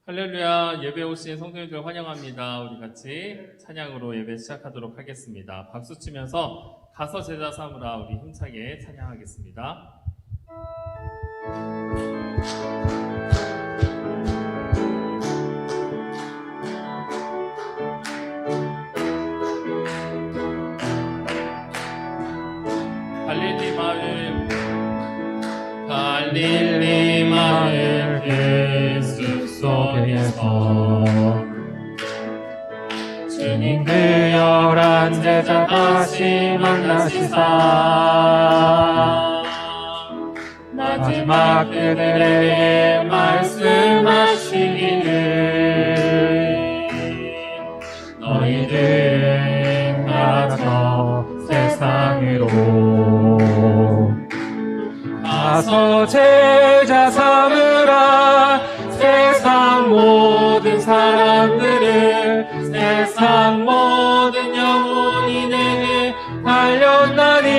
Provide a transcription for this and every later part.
할렐루야. 예배 오신 성도님들 환영합니다. 우리 같이 찬양으로 예배 시작하도록 하겠습니다. 박수 치면서 가서 제자 삼으라 우리 힘차게 찬양하겠습니다. 갈릴리 마을 그 숲속에서 주님 그 열한 제자 다시 만나시사 마지막 그들에게 말씀하시기를 너희들은 가서 세상으로 가서 제자 삼으라. 세상 모든 사람들을 세상 모든 영혼이 내게 달렸나니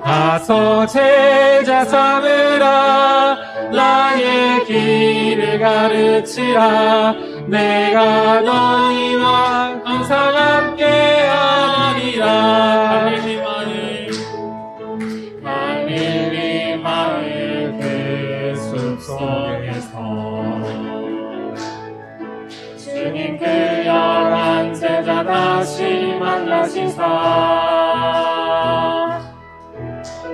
가서 제자 삼으라. 나의 길을 가르치라. 내가 너희와 항상 함께하리라. 갈릴리 마을 그 숲속에서 주님 그 열한 제자 다시 만나시사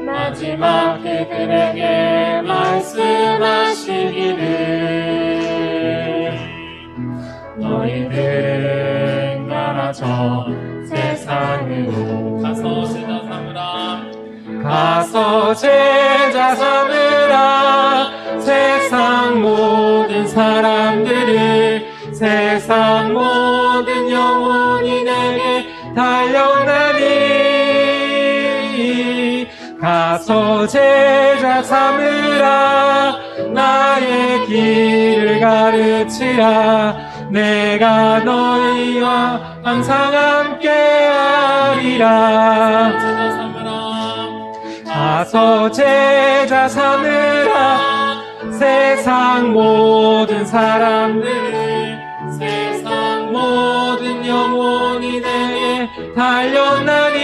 마지막 그들에게 말씀하시기를 너희들은 가라 저 세상으로 가서 제자 삼으라. 가서 제자 삼으라. 세상 모든 사람들을 세상 모든 영혼이 내게 달려나니 가서 제자 삼으라. 나의 길을 가르치라. 내가 너희와 항상 함께하리라. 가서 제자 삼으라. 세상 모든 사람들 세상 모든 영혼이 내게 달려나니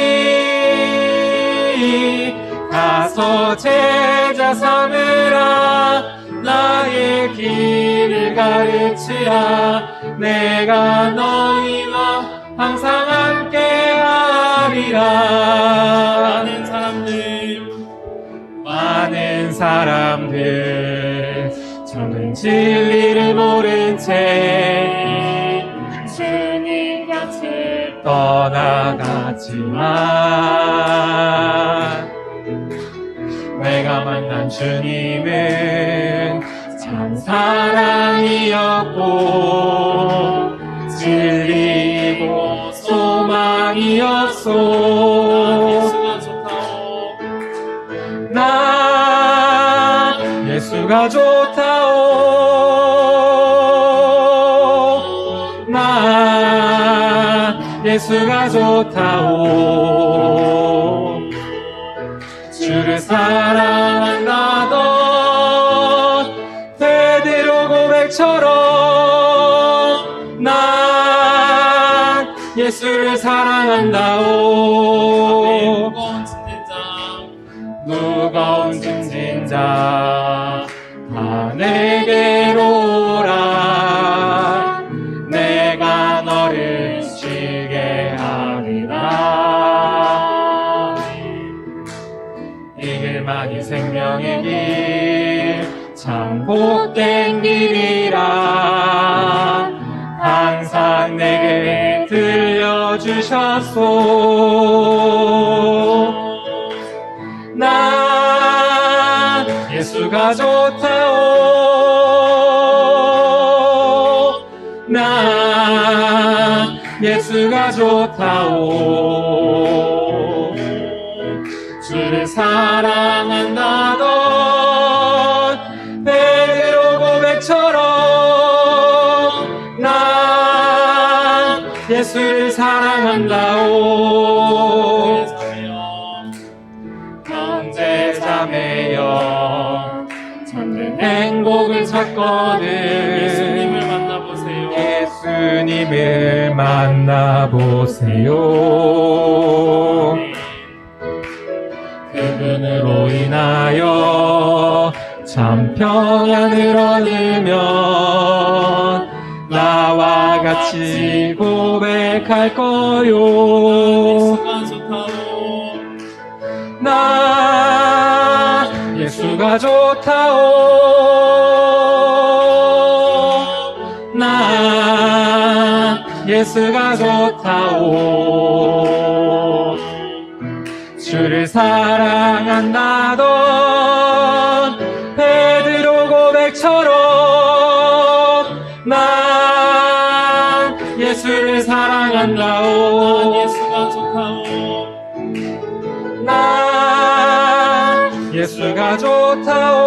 가서 제자 삼으라. 나의 길을 가르치라. 내가 너희와 항상 함께하리라. 많은 사람들 저는 진리를 모른 채 주님 곁을 떠나갔지만 내가 만난 주님은 참 사랑이었고 진리이고 소망이었소. 나 예수가 좋다오. 나 예수가 좋다오. 주를 사랑한다던 베드로 고백처럼 난 예수를 사랑한다오. 무거운 짐진자 다 내게로 오라. 내가 너를 쉬게 하리라. 이 길만이 생명의 길 참 복된 길이라 항상 내게 들려주셨소. 나 예수가 좋다오. 나 예수가 좋다오. 주를 사랑한다던 베드로 고백처럼 나 예수를 사랑한다오. 형제자매여 참된 행복 복을 찾거든. 예수님을 만나보세요. 예수님을 만나보세요. 그분으로 인하여 참 평안을 얻으면 나와 같이 고백할 거요. 예수가 좋다오. 나 예수가 좋다오. 나 예수가 좋다오. 주를 사랑한다던 베드로 고백처럼 난 예수를 사랑한다오. 예수가 좋다오. 난 예수가 좋다오.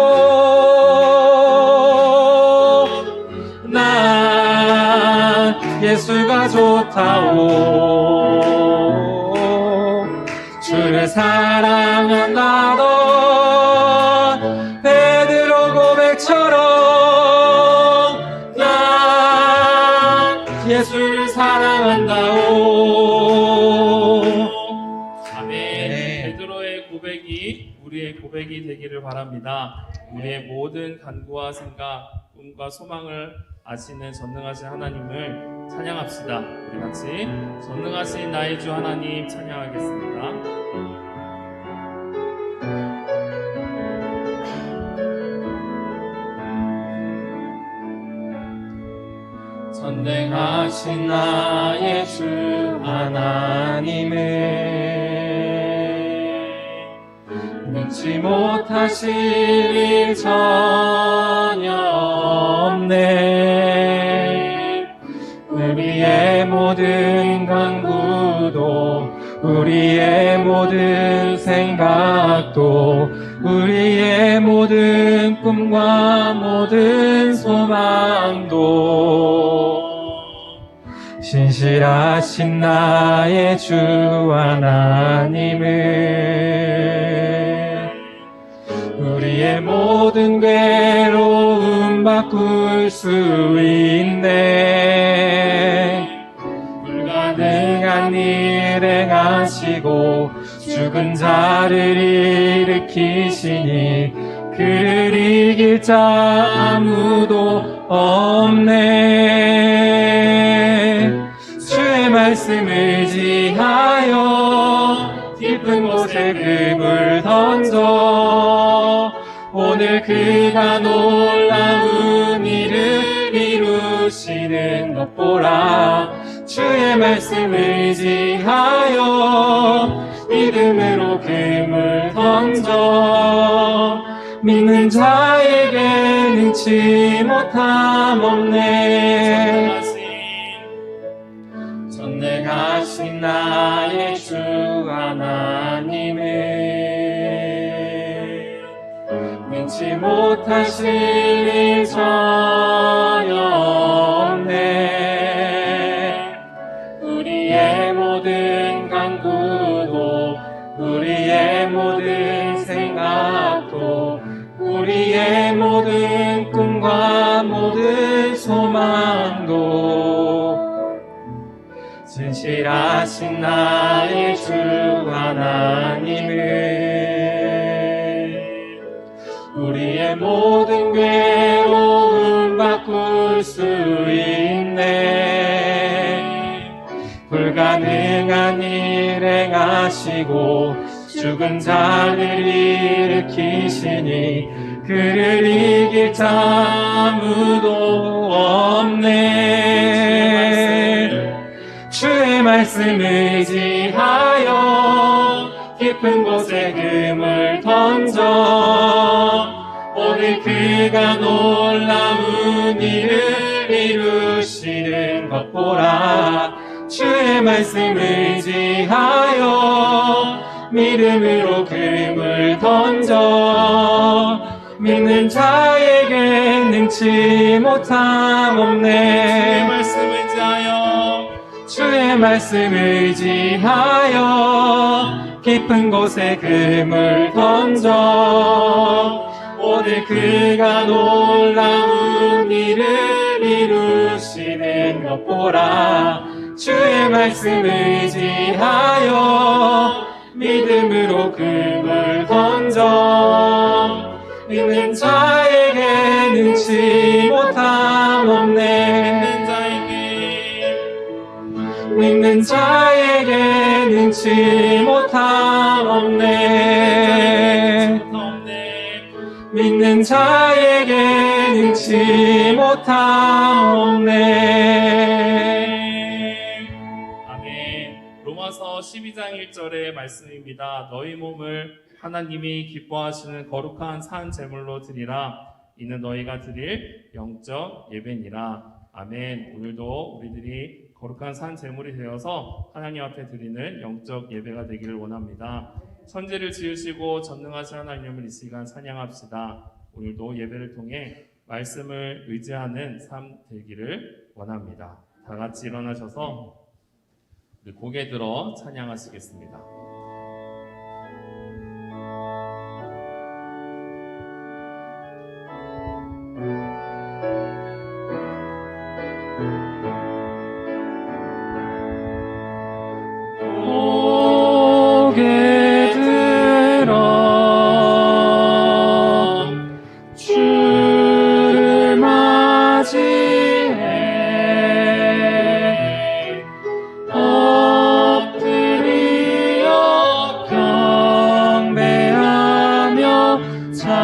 난 예수가 좋다오. 주를 사랑한다던 베드로 고백처럼 난 예수를 사랑한다오. 아멘. 베드로의 고백이 우리의 고백이 되기를 바랍니다. 우리의 모든 간구와 생각, 꿈과 소망을 아시는 전능하신 하나님을 찬양합시다. 우리 같이 전능하신 나의 주 하나님 찬양하겠습니다. 전능하신 나의 주 하나님을 능치 못하실 일 전혀 없네. 우리의 모든 간구도 우리의 모든 생각도 우리의 모든 꿈과 모든 소망도 신실하신 나의 주 하나님을 우리의 모든 괴로움 바꿀 수 있네. 불가능한 일 행하시고 죽은 자를 일으키시니 그를 이길 자 아무도 없네. 주의 말씀을 의지하여 깊은 곳에 금을 던져 오늘 그가 놀라운 일을 이루시는 것 보라. 주의 말씀을 의지하여 믿음으로 금을 던져 믿는 자에게 능치 못함 없네. 전능하신 나의 주 하나님을 능치 못하실 일 전혀 없네. 우리의 모든 간구도 우리의 모든 생각도 우리의 모든 꿈과 모든 소망도 진실하신 나의 주 하나님을 우리의 모든 괴로움 바꿀 수 있네. 불가능한 일 행하시고 죽은 자를 일으키시니 그를 이길 자 아무도 없네. 주의 말씀을 의지하여 깊은 곳에 금을 던져 오늘 그가 놀라운 일을 이루시는 것 보라. 주의 말씀을 의지하여 믿음으로 금을 던져 믿는 자에게 능치 못함 없네. 주의 말씀을 의지하여 깊은 곳에 금을 던져 오늘 그가 놀라운 일을 이루시는 것 보라. 주의 말씀 의지하여 믿음으로 금을 던져 믿는 자에게 능치 못함 없네. 믿는 자에게 능치 못함 없네. 믿는 자에게 능치 못함 없네. 아멘. 로마서 12장 1절의 말씀입니다. 너희 몸을 하나님이 기뻐하시는 거룩한 산 제물로 드리라. 이는 너희가 드릴 영적 예배니라. 아멘. 오늘도 우리들이 거룩한 산 제물이 되어서 하나님 앞에 드리는 영적 예배가 되기를 원합니다. 천지를 지으시고 전능하신 하나님을 이 시간 찬양합시다. 오늘도 예배를 통해 말씀을 의지하는 삶 되기를 원합니다. 다 같이 일어나셔서 우리 고개 들어 찬양하시겠습니다. 고개 들어 주를 맞이해 엎드려 경배하며 찬양.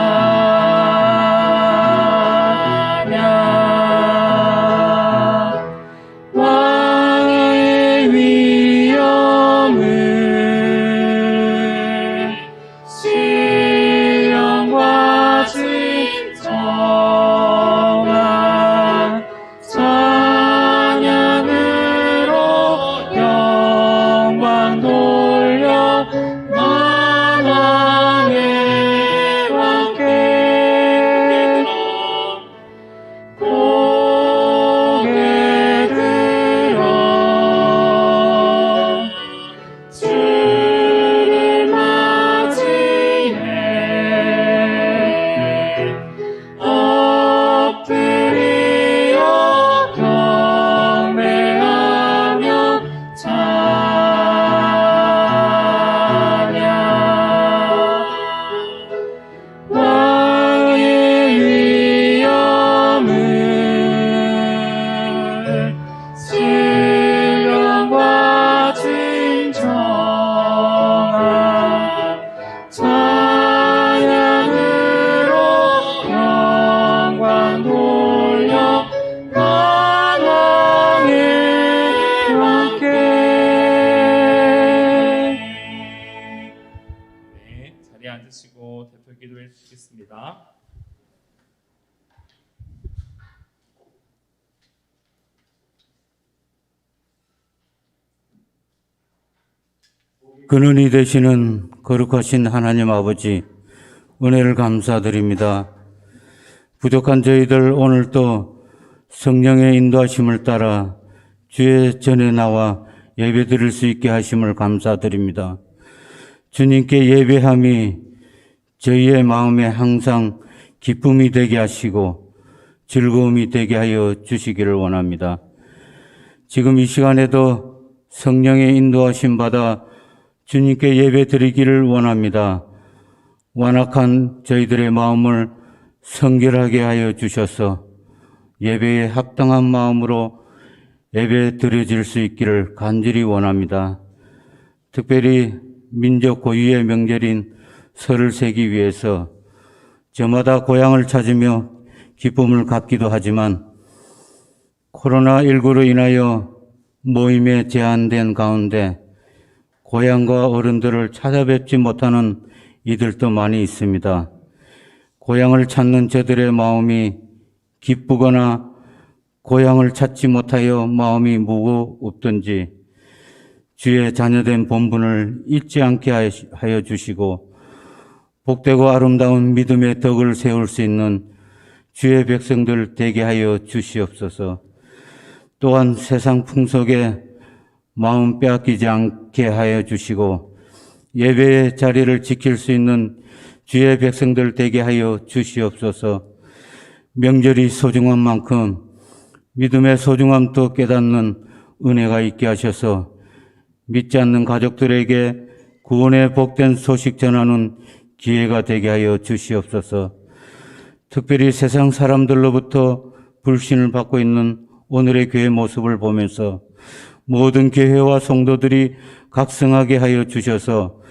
왕의 위엄을 신령과 진정한 찬양으로 영광 돌려 만왕의 왕께 고개 들어 주를 맞이해 엎드려 경배하며 찬양. 왕의 위엄을 신령과 진정한 찬양으로 영광 돌려 만왕의 왕께. 네, 자리에 앉으시고 대표 기도해 주시겠습니다. 근원이 되시는 거룩하신 하나님 아버지, 은혜를 감사드립니다. 부족한 저희들 오늘도 성령의 인도하심을 따라 주의 전에 나와 예배드릴 수 있게 하심을 감사드립니다. 주님께 예배함이 저희의 마음에 항상 기쁨이 되게 하시고 즐거움이 되게 하여 주시기를 원합니다. 지금 이 시간에도 성령의 인도하심 받아 주님께 예배 드리기를 원합니다. 완악한 저희들의 마음을 성결하게 하여 주셔서 예배에 합당한 마음으로 예배 드려질 수 있기를 간절히 원합니다. 특별히 민족 고유의 명절인 설을 세기 위해서 저마다 고향을 찾으며 기쁨을 갖기도 하지만 코로나19로 인하여 모임에 제한된 가운데 고향과 어른들을 찾아뵙지 못하는 이들도 많이 있습니다. 고향을 찾는 저들의 마음이 기쁘거나 고향을 찾지 못하여 마음이 무겁든지 주의 자녀된 본분을 잊지 않게 하여 주시고 복되고 아름다운 믿음의 덕을 세울 수 있는 주의 백성들 되게 하여 주시옵소서. 또한 세상 풍속에 마음 빼앗기지 않게 하여 주시고 예배의 자리를 지킬 수 있는 주의 백성들 되게 하여 주시옵소서. 명절이 소중한 만큼 믿음의 소중함도 깨닫는 은혜가 있게 하셔서 믿지 않는 가족들에게 구원의 복된 소식 전하는 기회가 되게 하여 주시옵소서. 특별히 세상 사람들로부터 불신을 받고 있는 오늘의 교회 모습을 보면서 모든 교회와 성도들이 각성하게 하여 주셔서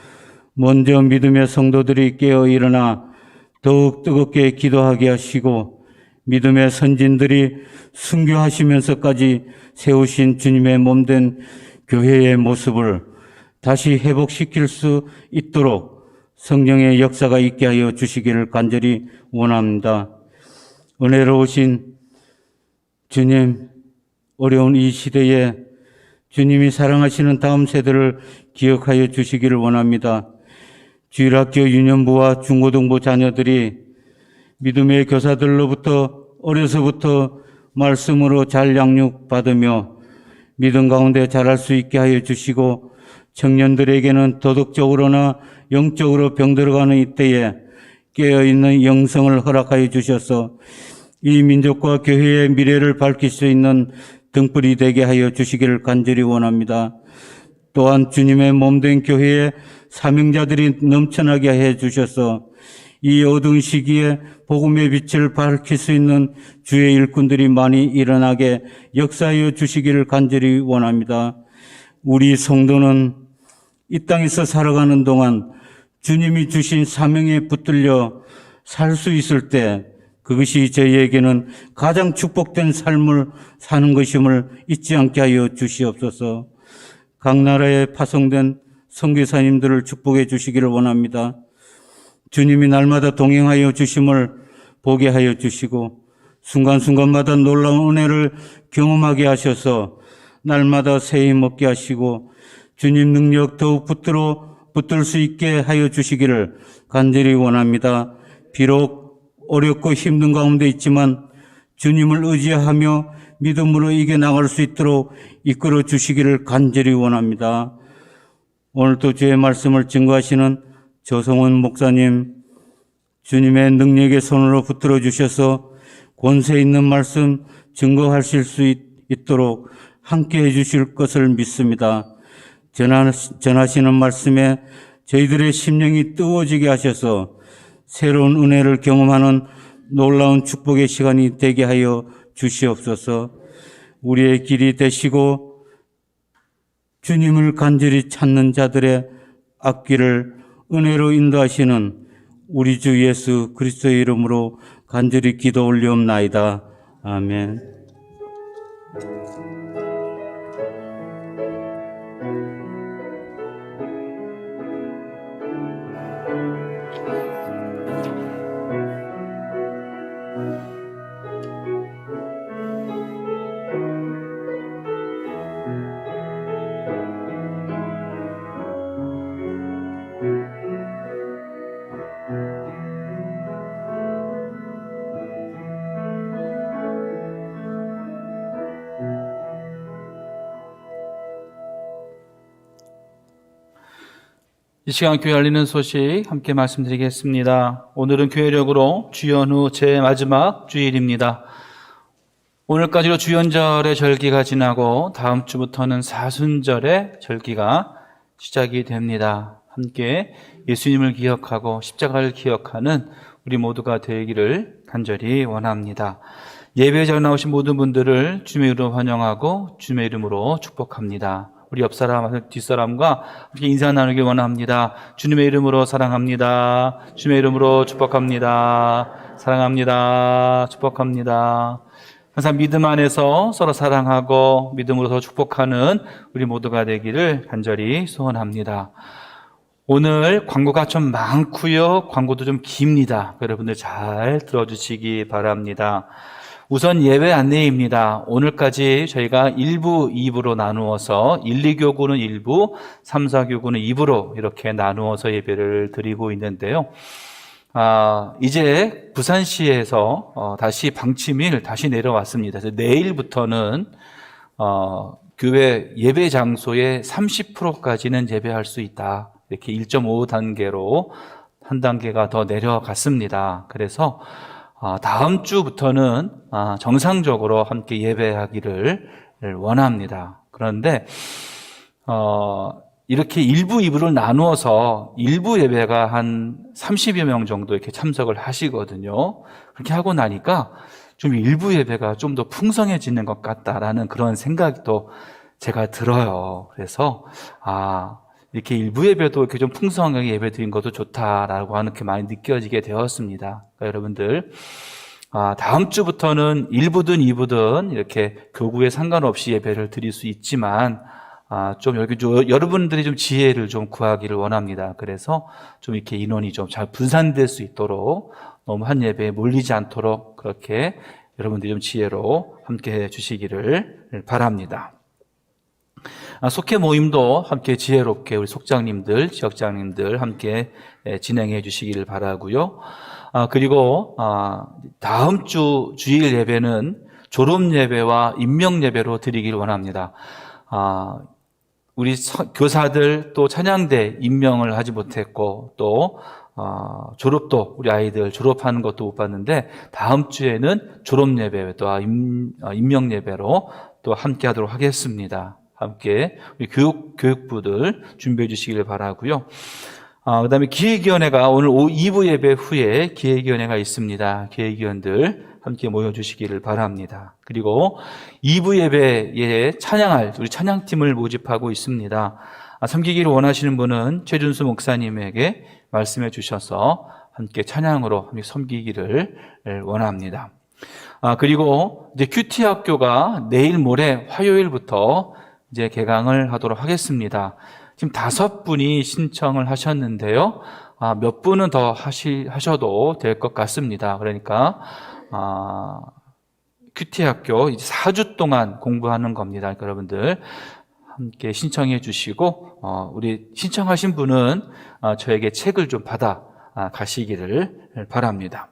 먼저 믿음의 성도들이 깨어 일어나 더욱 뜨겁게 기도하게 하시고 믿음의 선진들이 순교하시면서까지 세우신 주님의 몸된 교회의 모습을 다시 회복시킬 수 있도록 성령의 역사가 있게 하여 주시기를 간절히 원합니다. 은혜로우신 주님, 어려운 이 시대에 주님이 사랑하시는 다음 세대를 기억하여 주시기를 원합니다. 주일학교 유년부와 중고등부 자녀들이 믿음의 교사들로부터 어려서부터 말씀으로 잘 양육받으며 믿음 가운데 자랄 수 있게 하여 주시고 청년들에게는 도덕적으로나 영적으로 병들어가는 이때에 깨어있는 영성을 허락하여 주셔서 이 민족과 교회의 미래를 밝힐 수 있는 등불이 되게 하여 주시기를 간절히 원합니다. 또한 주님의 몸된 교회에 사명자들이 넘쳐나게 해 주셔서 이 어두운 시기에 복음의 빛을 밝힐 수 있는 주의 일꾼들이 많이 일어나게 역사하여 주시기를 간절히 원합니다. 우리 성도는 이 땅에서 살아가는 동안 주님이 주신 사명에 붙들려 살 수 있을 때 그것이 저희에게는 가장 축복된 삶을 사는 것임을 잊지 않게 하여 주시옵소서. 각 나라에 파송된 선교사님들을 축복해 주시기를 원합니다. 주님이 날마다 동행하여 주심을 보게 하여 주시고 순간순간마다 놀라운 은혜를 경험하게 하셔서 날마다 새 힘 얻게 하시고 주님 능력 더욱 붙들 수 있게 하여 주시기를 간절히 원합니다. 비록 어렵고 힘든 가운데 있지만 주님을 의지하며 믿음으로 이겨나갈 수 있도록 이끌어 주시기를 간절히 원합니다. 오늘도 주의 말씀을 증거하시는 조성훈 목사님, 주님의 능력의 손으로 붙들어 주셔서 권세 있는 말씀 증거하실 수 있도록 함께 해 주실 것을 믿습니다. 전하시는 말씀에 저희들의 심령이 뜨거워지게 하셔서 새로운 은혜를 경험하는 놀라운 축복의 시간이 되게 하여 주시옵소서. 우리의 길이 되시고 주님을 간절히 찾는 자들의 앞길을 은혜로 인도하시는 우리 주 예수 그리스도의 이름으로 간절히 기도 올리옵나이다. 아멘. 이 시간 교회 알리는 소식 함께 말씀드리겠습니다. 오늘은 교회력으로 주연 후 제 마지막 주일입니다. 오늘까지로 주연절의 절기가 지나고 다음 주부터는 사순절의 절기가 시작이 됩니다. 함께 예수님을 기억하고 십자가를 기억하는 우리 모두가 되기를 간절히 원합니다. 예배에 잘 나오신 모든 분들을 주님의 이름으로 환영하고 주님의 이름으로 축복합니다. 우리 옆사람, 뒷사람과 함께 인사 나누길 원합니다. 주님의 이름으로 사랑합니다. 주님의 이름으로 축복합니다. 사랑합니다. 축복합니다. 항상 믿음 안에서 서로 사랑하고 믿음으로 더 축복하는 우리 모두가 되기를 간절히 소원합니다. 오늘 광고가 좀 많고요. 광고도 좀 깁니다. 여러분들 잘 들어주시기 바랍니다. 우선 예배 안내입니다. 오늘까지 저희가 1부, 2부로 나누어서 1, 2교구는 1부, 3, 4교구는 2부로 이렇게 나누어서 예배를 드리고 있는데요. 이제 부산시에서 다시 방침일 다시 내려왔습니다. 그래서 내일부터는 교회 예배 장소의 30%까지는 예배할 수 있다. 이렇게 1.5단계로 한 단계가 더 내려갔습니다. 그래서 다음 주부터는 정상적으로 함께 예배하기를 원합니다. 그런데 이렇게 1부, 2부를 나누어서 1부 예배가 한 30여 명 정도 이렇게 참석을 하시거든요. 그렇게 하고 나니까 좀 1부 예배가 좀 더 풍성해지는 것 같다라는 그런 생각이 또 제가 들어요. 그래서 이렇게 1부 예배도 이렇게 좀 풍성하게 예배 드린 것도 좋다라고 하는 게 많이 느껴지게 되었습니다. 그러니까 여러분들 다음 주부터는 1부든 2부든 이렇게 교구에 상관없이 예배를 드릴 수 있지만 좀 여러분들이 좀 지혜를 좀 구하기를 원합니다. 그래서 좀 이렇게 인원이 좀 잘 분산될 수 있도록 너무 한 예배에 몰리지 않도록 그렇게 여러분들이 좀 지혜로 함께 해 주시기를 바랍니다. 속회 모임도 함께 지혜롭게 우리 속장님들, 지역장님들 함께 진행해 주시기를 바라고요. 그리고 다음 주 주일 예배는 졸업 예배와 임명 예배로 드리기를 원합니다. 우리 교사들 또 찬양대 임명을 하지 못했고 또 졸업도 우리 아이들 졸업하는 것도 못 봤는데 다음 주에는 졸업 예배 또 임명 예배로 또 함께 하도록 하겠습니다. 함께 우리 교육부들 준비해 주시기를 바라고요. 그 다음에 기획위원회가 오늘 2부 예배 후에 기획위원회가 있습니다. 기획위원들 함께 모여주시기를 바랍니다. 그리고 2부 예배에 찬양할 우리 찬양팀을 모집하고 있습니다. 섬기기를 원하시는 분은 최준수 목사님에게 말씀해 주셔서 함께 찬양으로 함께 섬기기를 원합니다. 그리고 이제 큐티 학교가 내일 모레 화요일부터 이제 개강을 하도록 하겠습니다. 지금 5분이 신청을 하셨는데요. 몇 분은 더 하셔도 될 것 같습니다. 그러니까 큐티 학교 이제 4주 동안 공부하는 겁니다. 그러니까 여러분들 함께 신청해 주시고 우리 신청하신 분은 저에게 책을 좀 받아 가시기를 바랍니다.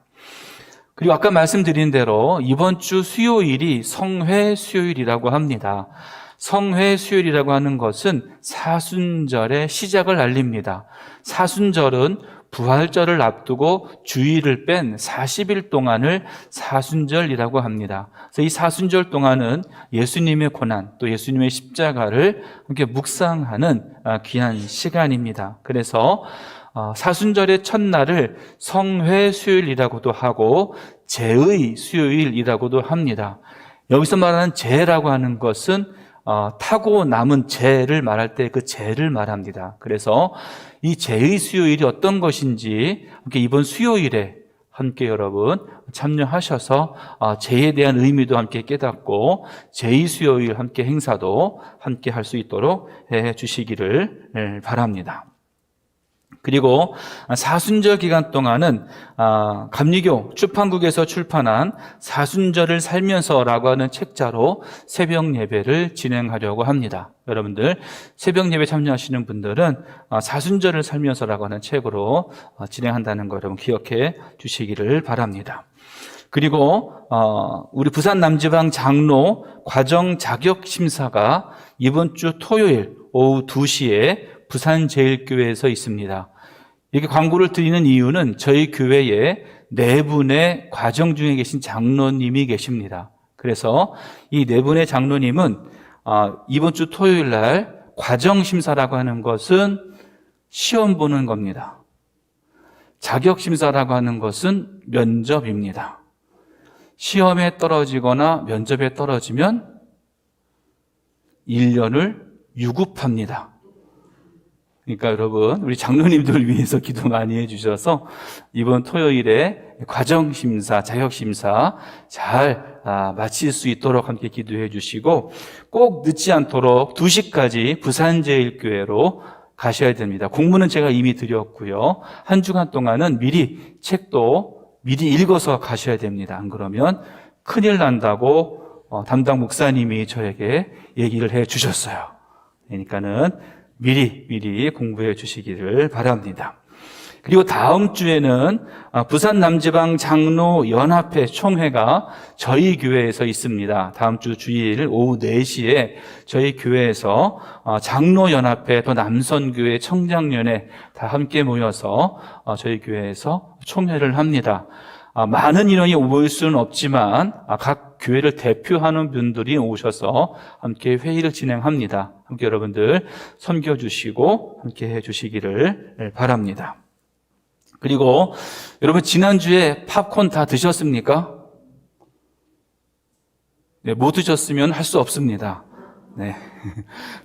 그리고 아까 말씀드린 대로 이번 주 수요일이 성회 수요일이라고 합니다. 성회 수요일이라고 하는 것은 사순절의 시작을 알립니다. 사순절은 부활절을 앞두고 주일을 뺀 40일 동안을 사순절이라고 합니다. 그래서 이 사순절 동안은 예수님의 고난 또 예수님의 십자가를 함께 묵상하는 귀한 시간입니다. 그래서 사순절의 첫날을 성회 수요일이라고도 하고 제의 수요일이라고도 합니다. 여기서 말하는 제라고 하는 것은 타고 남은 재를 말할 때 그 재를 말합니다. 그래서 이 재의 수요일이 어떤 것인지 함께 이번 수요일에 함께 여러분 참여하셔서 재에 대한 의미도 함께 깨닫고 재의 수요일 함께 행사도 함께 할 수 있도록 해 주시기를 바랍니다. 그리고 사순절 기간 동안은 감리교 출판국에서 출판한 사순절을 살면서라고 하는 책자로 새벽 예배를 진행하려고 합니다. 여러분들 새벽 예배 참여하시는 분들은 사순절을 살면서라고 하는 책으로 진행한다는 거 여러분 기억해 주시기를 바랍니다. 그리고 우리 부산 남지방 장로 과정 자격 심사가 이번 주 토요일 오후 2시에 부산제일교회에서 있습니다. 이렇게 광고를 드리는 이유는 저희 교회에 4분의 과정 중에 계신 장로님이 계십니다. 그래서 이 4분의 장로님은 이번 주 토요일 날 과정심사라고 하는 것은 시험 보는 겁니다. 자격심사라고 하는 것은 면접입니다. 시험에 떨어지거나 면접에 떨어지면 1년을 유급합니다. 그러니까 여러분 우리 장로님들 위해서 기도 많이 해주셔서 이번 토요일에 과정심사, 자격심사 잘 마칠 수 있도록 함께 기도해 주시고 꼭 늦지 않도록 2시까지 부산제일교회로 가셔야 됩니다. 공문은 제가 이미 드렸고요. 한 주간 동안은 미리 책도 미리 읽어서 가셔야 됩니다. 안 그러면 큰일 난다고 담당 목사님이 저에게 얘기를 해 주셨어요. 그러니까는 미리 공부해 주시기를 바랍니다. 그리고 다음 주에는 부산 남지방 장로 연합회 총회가 저희 교회에서 있습니다. 다음 주 주일 오후 4시에 저희 교회에서 장로 연합회 또 남선교회 청장년회 다 함께 모여서 저희 교회에서 총회를 합니다. 많은 인원이 올 수는 없지만 각 교회를 대표하는 분들이 오셔서 함께 회의를 진행합니다. 함께 여러분들 섬겨주시고 함께 해주시기를 바랍니다. 그리고 여러분 지난주에 팝콘 다 드셨습니까? 네, 못 드셨으면 할 수 없습니다. 네.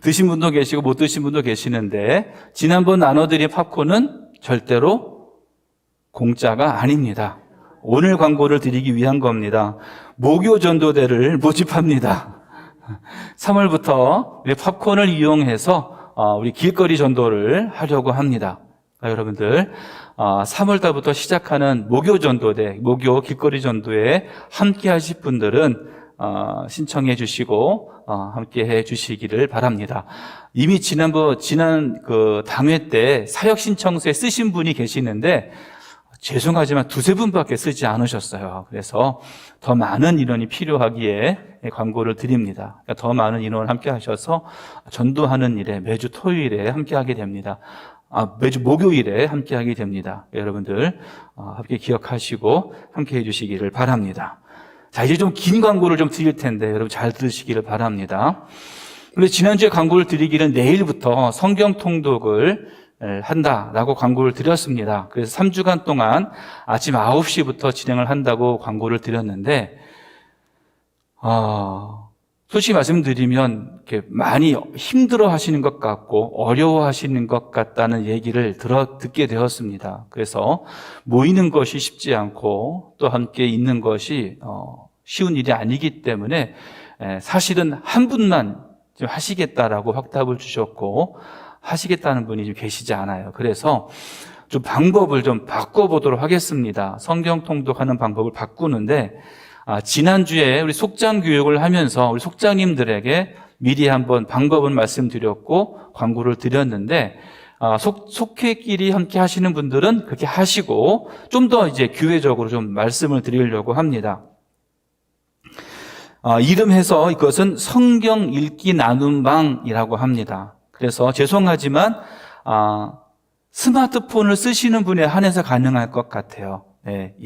드신 분도 계시고 못 드신 분도 계시는데 지난번 나눠드린 팝콘은 절대로 공짜가 아닙니다. 오늘 광고를 드리기 위한 겁니다. 모교 전도대를 모집합니다. 3월부터 우리 팝콘을 이용해서 우리 길거리 전도를 하려고 합니다. 여러분들 3월 달부터 시작하는 모교 전도대, 모교 길거리 전도에 함께 하실 분들은 신청해 주시고 함께 해 주시기를 바랍니다. 이미 지난 그 당회 때 사역 신청서에 쓰신 분이 계시는데 죄송하지만 두세 분밖에 쓰지 않으셨어요. 그래서 더 많은 인원이 필요하기에 광고를 드립니다. 그러니까 더 많은 인원을 함께 하셔서 전도하는 일에 매주 토요일에 함께 하게 됩니다. 매주 목요일에 함께 하게 됩니다. 여러분들 함께 기억하시고 함께 해주시기를 바랍니다. 자, 이제 좀 긴 광고를 좀 드릴 텐데 여러분 잘 들으시기를 바랍니다. 그런데 지난주에 광고를 드리기는 내일부터 성경 통독을 한다라고 광고를 드렸습니다. 그래서 3주간 동안 아침 9시부터 진행을 한다고 광고를 드렸는데 솔직히 말씀드리면 이렇게 많이 힘들어 하시는 것 같고 어려워 하시는 것 같다는 얘기를 듣게 되었습니다. 그래서 모이는 것이 쉽지 않고 또 함께 있는 것이 쉬운 일이 아니기 때문에 사실은 한 분만 좀 하시겠다라고 확답을 주셨고 하시겠다는 분이 좀 계시지 않아요. 그래서 좀 방법을 좀 바꿔보도록 하겠습니다. 성경 통독하는 방법을 바꾸는데 지난주에 우리 속장 교육을 하면서 우리 속장님들에게 미리 한번 방법을 말씀드렸고 광고를 드렸는데 속회끼리 함께 하시는 분들은 그렇게 하시고 좀 더 이제 교회적으로 좀 말씀을 드리려고 합니다. 이름해서 이것은 성경 읽기 나눔방이라고 합니다. 그래서 죄송하지만 스마트폰을 쓰시는 분에 한해서 가능할 것 같아요. 네,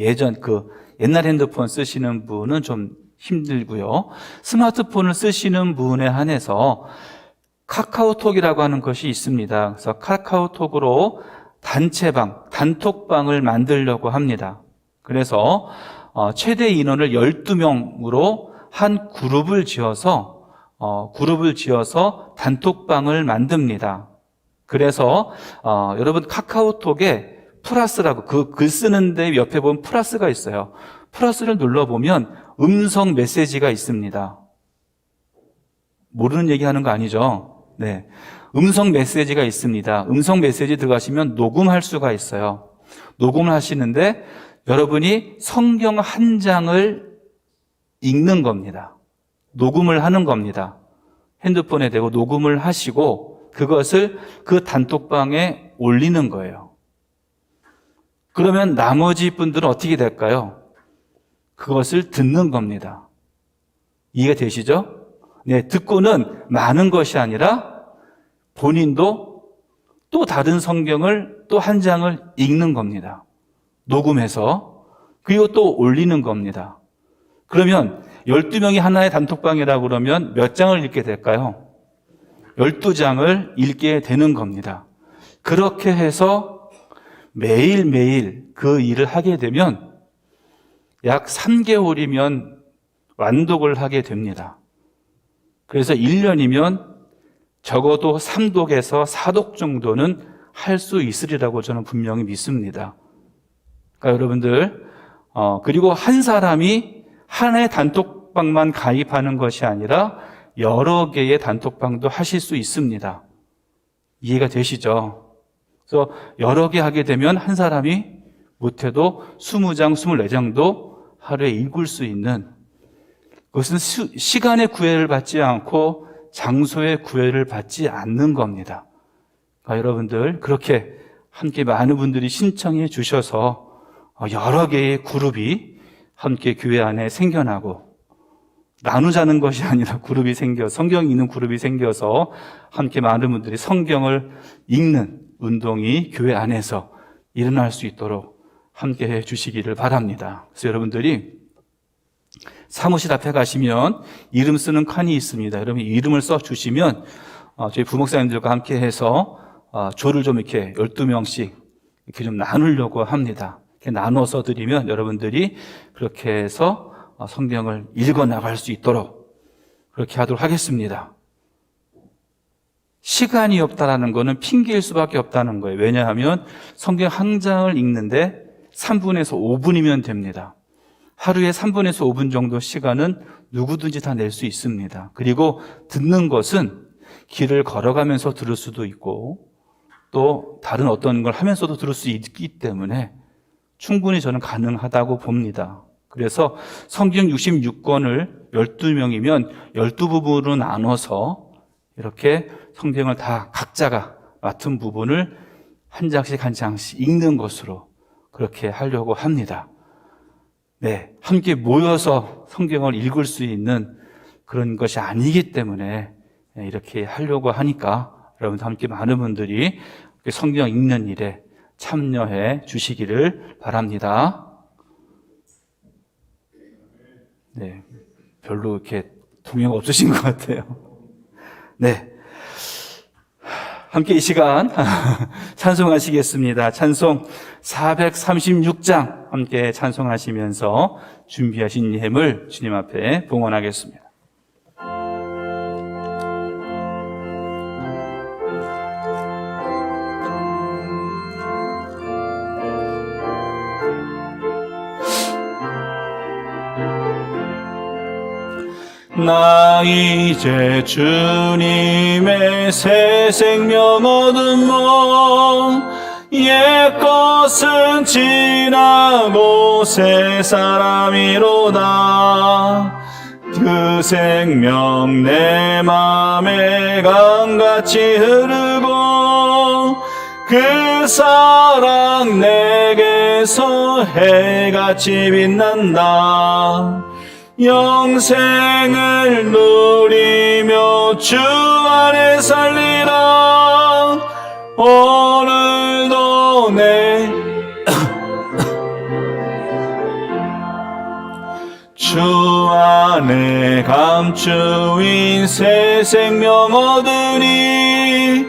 옛날 핸드폰 쓰시는 분은 좀 힘들고요. 스마트폰을 쓰시는 분에 한해서 카카오톡이라고 하는 것이 있습니다. 그래서 카카오톡으로 단체방, 단톡방을 만들려고 합니다. 그래서 최대 인원을 12명으로 한 그룹을 지어서 단톡방을 만듭니다. 그래서 여러분 카카오톡에 플러스라고 그 글 쓰는데 옆에 보면 플러스가 있어요. 플러스를 눌러보면 음성 메시지가 있습니다. 모르는 얘기 하는 거 아니죠? 네. 음성 메시지가 있습니다. 음성 메시지 들어가시면 녹음할 수가 있어요. 녹음을 하시는데 여러분이 성경 한 장을 읽는 겁니다. 녹음을 하는 겁니다. 핸드폰에 대고 녹음을 하시고 그것을 그 단톡방에 올리는 거예요. 그러면 나머지 분들은 어떻게 될까요? 그것을 듣는 겁니다. 이해가 되시죠? 네, 듣고는 많은 것이 아니라 본인도 또 다른 성경을 또 한 장을 읽는 겁니다. 녹음해서. 그리고 또 올리는 겁니다. 그러면 12명이 하나의 단톡방이라고 그러면 몇 장을 읽게 될까요? 12장을 읽게 되는 겁니다. 그렇게 해서 매일매일 그 일을 하게 되면 약 3개월이면 완독을 하게 됩니다. 그래서 1년이면 적어도 3독에서 4독 정도는 할 수 있으리라고 저는 분명히 믿습니다. 그러니까 여러분들 그리고 한 사람이 하나의 단톡방만 가입하는 것이 아니라 여러 개의 단톡방도 하실 수 있습니다. 이해가 되시죠? 그래서 여러 개 하게 되면 한 사람이 못해도 20장, 24장도 하루에 읽을 수 있는, 그것은 시간의 구애를 받지 않고 장소의 구애를 받지 않는 겁니다. 그러니까 여러분들 그렇게 함께 많은 분들이 신청해 주셔서 여러 개의 그룹이 함께 교회 안에 생겨나고, 나누자는 것이 아니라 그룹이 성경 읽는 그룹이 생겨서 함께 많은 분들이 성경을 읽는 운동이 교회 안에서 일어날 수 있도록 함께 해 주시기를 바랍니다. 그래서 여러분들이 사무실 앞에 가시면 이름 쓰는 칸이 있습니다. 여러분 이름을 써 주시면 저희 부목사님들과 함께 해서 조를 좀 이렇게 12명씩 이렇게 좀 나누려고 합니다. 이렇게 나눠서 드리면 여러분들이 그렇게 해서 성경을 읽어 나갈 수 있도록 그렇게 하도록 하겠습니다. 시간이 없다라는 것은 핑계일 수밖에 없다는 거예요. 왜냐하면 성경 한 장을 읽는데 3분에서 5분이면 됩니다. 하루에 3분에서 5분 정도 시간은 누구든지 다 낼 수 있습니다. 그리고 듣는 것은 길을 걸어가면서 들을 수도 있고 또 다른 어떤 걸 하면서도 들을 수 있기 때문에 충분히 저는 가능하다고 봅니다. 그래서 성경 66권을 12명이면 12부분으로 나눠서 이렇게 성경을 다 각자가 맡은 부분을 한 장씩 읽는 것으로 그렇게 하려고 합니다. 네, 함께 모여서 성경을 읽을 수 있는 그런 것이 아니기 때문에 이렇게 하려고 하니까 여러분들 함께 많은 분들이 성경 읽는 일에 참여해 주시기를 바랍니다. 네, 별로 이렇게 동요가 없으신 것 같아요. 네, 함께 이 시간 찬송하시겠습니다. 찬송 436장 함께 찬송하시면서 준비하신 예물 주님 앞에 봉헌하겠습니다. 나 이제 주님의 새 생명 얻은 몸, 옛것은 지나고 새 사람이로다. 그 생명 내 맘에 강같이 흐르고 그 사랑 내게서 해같이 빛난다. 영생을 누리며 주 안에 살리라. 오늘도 내 주 안에 감추인 새 생명 얻으니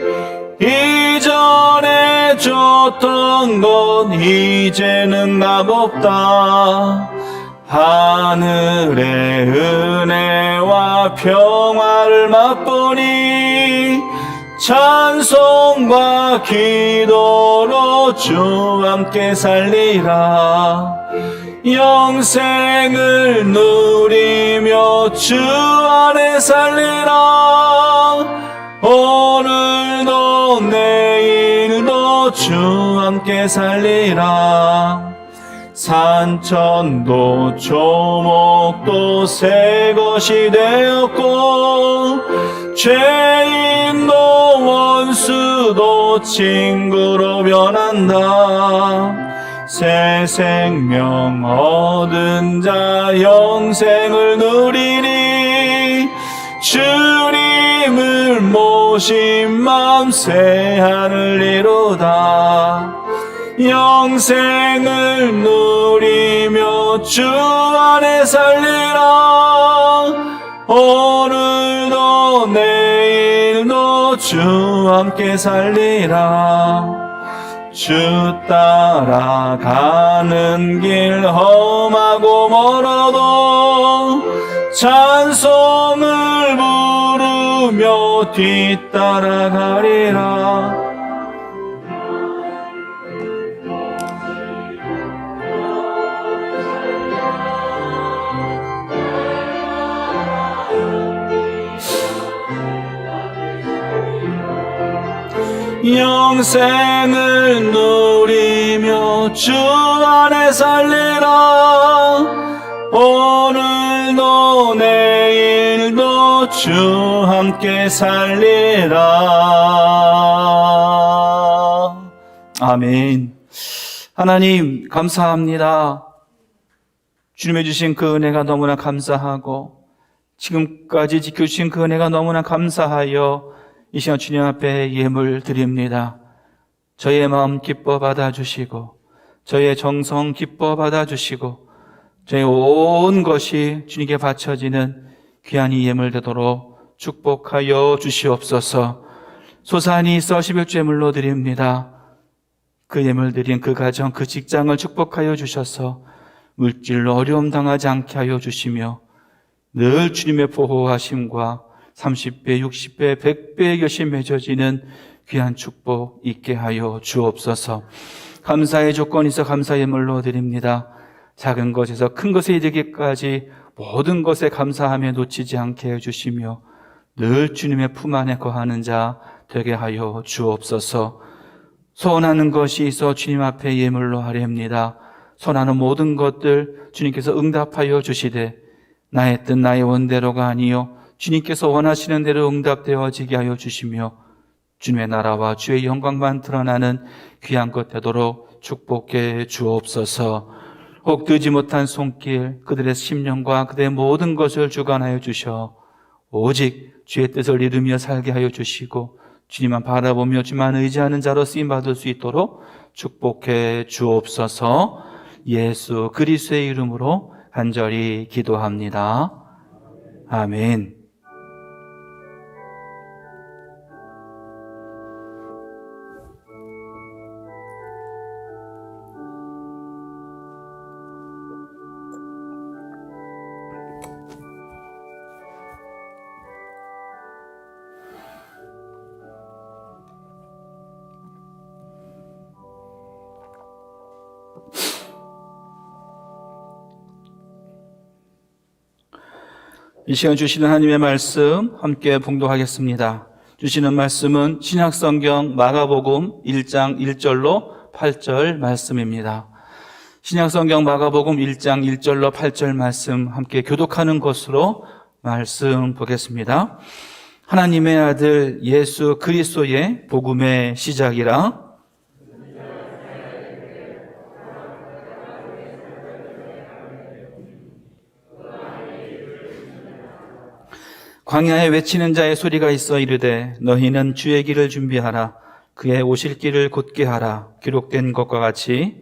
이전에 줬던 것 이제는 값없다. 하늘의 은혜와 평화를 맛보니 찬송과 기도로 주 함께 살리라. 영생을 누리며 주 안에 살리라. 오늘도 내일도 주 함께 살리라. 산천도 조목도 새 것이 되었고 죄인도 원수도 친구로 변한다. 새 생명 얻은 자 영생을 누리니 주님을 모신 맘 새 하늘 이루다. 영생을 누리며 주 안에 살리라. 오늘도 내일도 주 함께 살리라. 주 따라가는 길 험하고 멀어도 찬송을 부르며 뒤따라가리라. 영생을 누리며 주 안에 살리라. 오늘도 내일도 주 함께 살리라. 아멘. 하나님 감사합니다. 주님의 주신 그 은혜가 너무나 감사하고 지금까지 지켜주신 그 은혜가 너무나 감사하여 이 시간 주님 앞에 예물 드립니다. 저의 마음 기뻐 받아주시고 저의 정성 기뻐 받아주시고 저의 온 것이 주님께 바쳐지는 귀한 이 예물 되도록 축복하여 주시옵소서. 소산이 있어 11제물로 드립니다. 그 예물 드린 그 가정, 그 직장을 축복하여 주셔서 물질로 어려움 당하지 않게 하여 주시며 늘 주님의 보호하심과 30배, 60배, 100배의 것이 맺어지는 귀한 축복 있게 하여 주옵소서. 감사의 조건이 있어 감사 예물로 드립니다. 작은 것에서 큰 것에 이르기까지 모든 것에 감사하며 놓치지 않게 해주시며 늘 주님의 품 안에 거하는 자 되게 하여 주옵소서. 소원하는 것이 있어 주님 앞에 예물로 하렵니다. 소원하는 모든 것들 주님께서 응답하여 주시되 나의 뜻 나의 원대로가 아니요 주님께서 원하시는 대로 응답되어지게 하여 주시며 주님의 나라와 주의 영광만 드러나는 귀한 것 되도록 축복해 주옵소서. 혹 뜨지 못한 손길 그들의 심령과 그들의 모든 것을 주관하여 주셔 오직 주의 뜻을 이루며 살게 하여 주시고 주님만 바라보며 주만 의지하는 자로 쓰임받을 수 있도록 축복해 주옵소서. 예수 그리스도의 이름으로 간절히 기도합니다. 아멘. 이 시간 주시는 하나님의 말씀 함께 봉독하겠습니다. 주시는 말씀은 신약성경 마가복음 1장 1절로 8절 말씀입니다. 신약성경 마가복음 1장 1절로 8절 말씀 함께 교독하는 것으로 말씀 보겠습니다. 하나님의 아들 예수 그리스도의 복음의 시작이라. 광야에 외치는 자의 소리가 있어 이르되 너희는 주의 길을 준비하라. 그의 오실 길을 곧게 하라. 기록된 것과 같이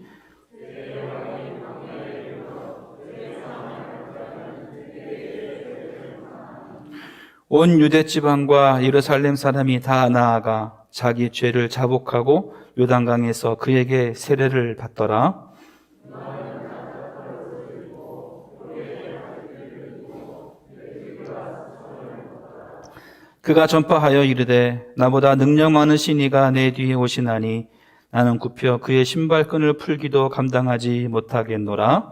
온 유대 지방과 예루살렘 사람이 다 나아가 자기 죄를 자복하고 요단강에서 그에게 세례를 받더라. 그가 전파하여 이르되 나보다 능력 많으신 이가 내 뒤에 오시나니 나는 굽혀 그의 신발끈을 풀기도 감당하지 못하겠노라.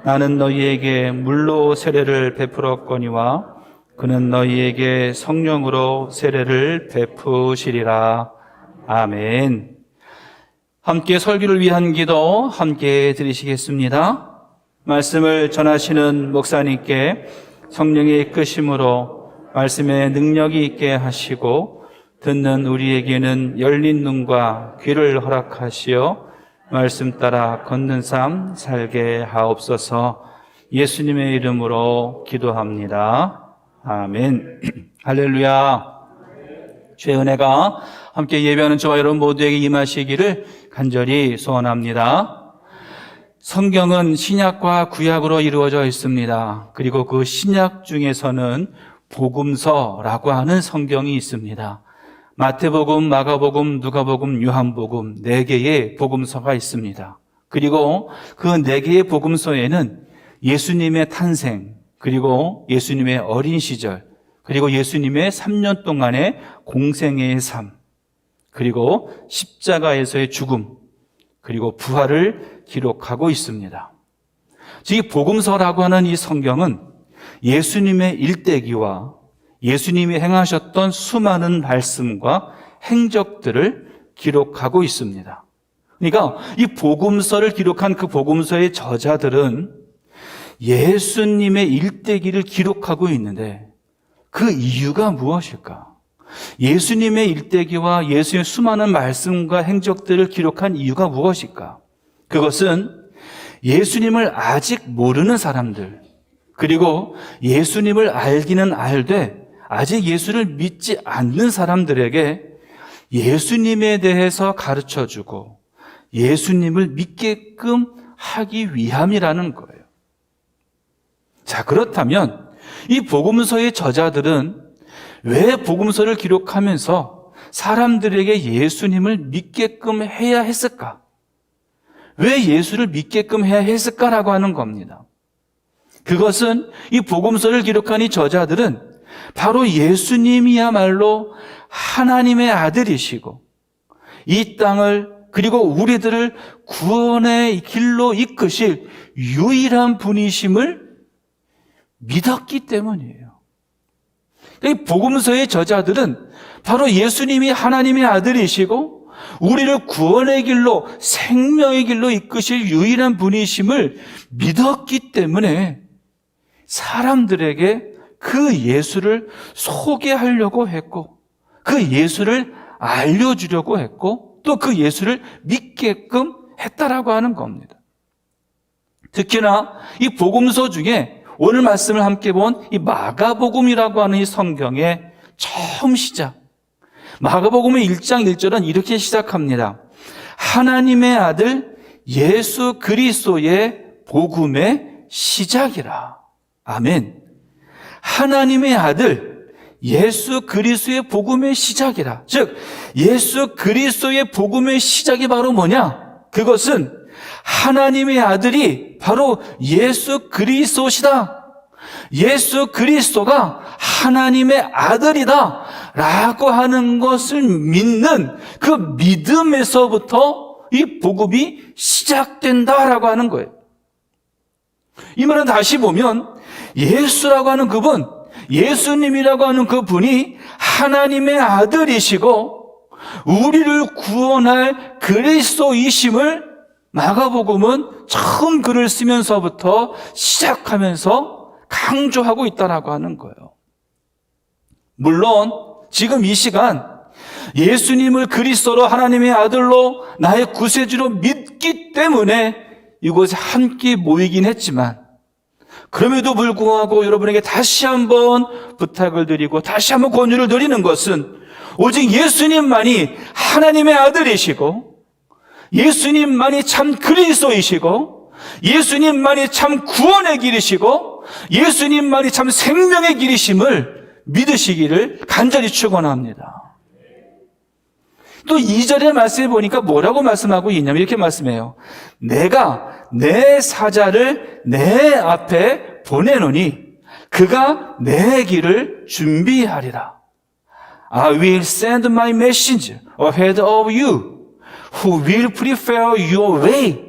나는 너희에게 물로 세례를 베풀었거니와 그는 너희에게 성령으로 세례를 베푸시리라. 아멘. 함께 설교를 위한 기도 함께 드리시겠습니다. 말씀을 전하시는 목사님께 성령의 이끄심으로 말씀에 능력이 있게 하시고 듣는 우리에게는 열린 눈과 귀를 허락하시어 말씀 따라 걷는 삶 살게 하옵소서. 예수님의 이름으로 기도합니다. 아멘. 할렐루야. 주의 은혜가 함께 예배하는 저와 여러분 모두에게 임하시기를 간절히 소원합니다. 성경은 신약과 구약으로 이루어져 있습니다. 그리고 그 신약 중에서는 복음서라고 하는 성경이 있습니다. 마태복음, 마가복음, 누가복음, 요한복음 4개의 복음서가 있습니다. 그리고 그 4개의 복음서에는 예수님의 탄생, 그리고 예수님의 어린 시절, 그리고 예수님의 3년 동안의 공생애의 삶, 그리고 십자가에서의 죽음, 그리고 부활을 기록하고 있습니다. 즉, 이 복음서라고 하는 이 성경은 예수님의 일대기와 예수님이 행하셨던 수많은 말씀과 행적들을 기록하고 있습니다. 그러니까 이 복음서를 기록한 그 복음서의 저자들은 예수님의 일대기를 기록하고 있는데 그 이유가 무엇일까? 예수님의 일대기와 예수의 수많은 말씀과 행적들을 기록한 이유가 무엇일까? 그것은 예수님을 아직 모르는 사람들, 그리고 예수님을 알기는 알되 아직 예수를 믿지 않는 사람들에게 예수님에 대해서 가르쳐주고 예수님을 믿게끔 하기 위함이라는 거예요. 자, 그렇다면 이 복음서의 저자들은 왜 복음서를 기록하면서 사람들에게 예수님을 믿게끔 해야 했을까? 왜 예수를 믿게끔 해야 했을까라고 하는 겁니다. 그것은 이 복음서를 기록한 이 저자들은 바로 예수님이야말로 하나님의 아들이시고 이 땅을 그리고 우리들을 구원의 길로 이끄실 유일한 분이심을 믿었기 때문이에요. 이 복음서의 저자들은 바로 예수님이 하나님의 아들이시고 우리를 구원의 길로 생명의 길로 이끄실 유일한 분이심을 믿었기 때문에 사람들에게 그 예수를 소개하려고 했고 그 예수를 알려주려고 했고 또 그 예수를 믿게끔 했다라고 하는 겁니다. 특히나 이 복음서 중에 오늘 말씀을 함께 본 이 마가복음이라고 하는 이 성경의 처음 시작, 마가복음의 1장 1절은 이렇게 시작합니다. 하나님의 아들 예수 그리스도의 복음의 시작이라. 아멘. 하나님의 아들 예수 그리스도의 복음의 시작이라. 즉 예수 그리스도의 복음의 시작이 바로 뭐냐? 그것은 하나님의 아들이 바로 예수 그리스도시다. 예수 그리스도가 하나님의 아들이다 라고 하는 것을 믿는 그 믿음에서부터 이 복음이 시작된다라고 하는 거예요. 이 말은 다시 보면 예수라고 하는 그분, 예수님이라고 하는 그분이 하나님의 아들이시고 우리를 구원할 그리스도이심을 마가복음은 처음 글을 쓰면서부터 시작하면서 강조하고 있다라고 하는 거예요. 물론 지금 이 시간 예수님을 그리스도로 하나님의 아들로 나의 구세주로 믿기 때문에 이곳에 함께 모이긴 했지만 그럼에도 불구하고 여러분에게 다시 한번 부탁을 드리고 다시 한번 권유를 드리는 것은 오직 예수님만이 하나님의 아들이시고 예수님만이 참 그리스도이시고 예수님만이 참 구원의 길이시고 예수님만이 참 생명의 길이심을 믿으시기를 간절히 축원합니다. 또 2절의 말씀에 보니까 뭐라고 말씀하고 있냐면 이렇게 말씀해요. 내가 내 사자를 내 앞에 보내노니 그가 내 길을 준비하리라. I will send my messenger ahead of you who will prepare your way.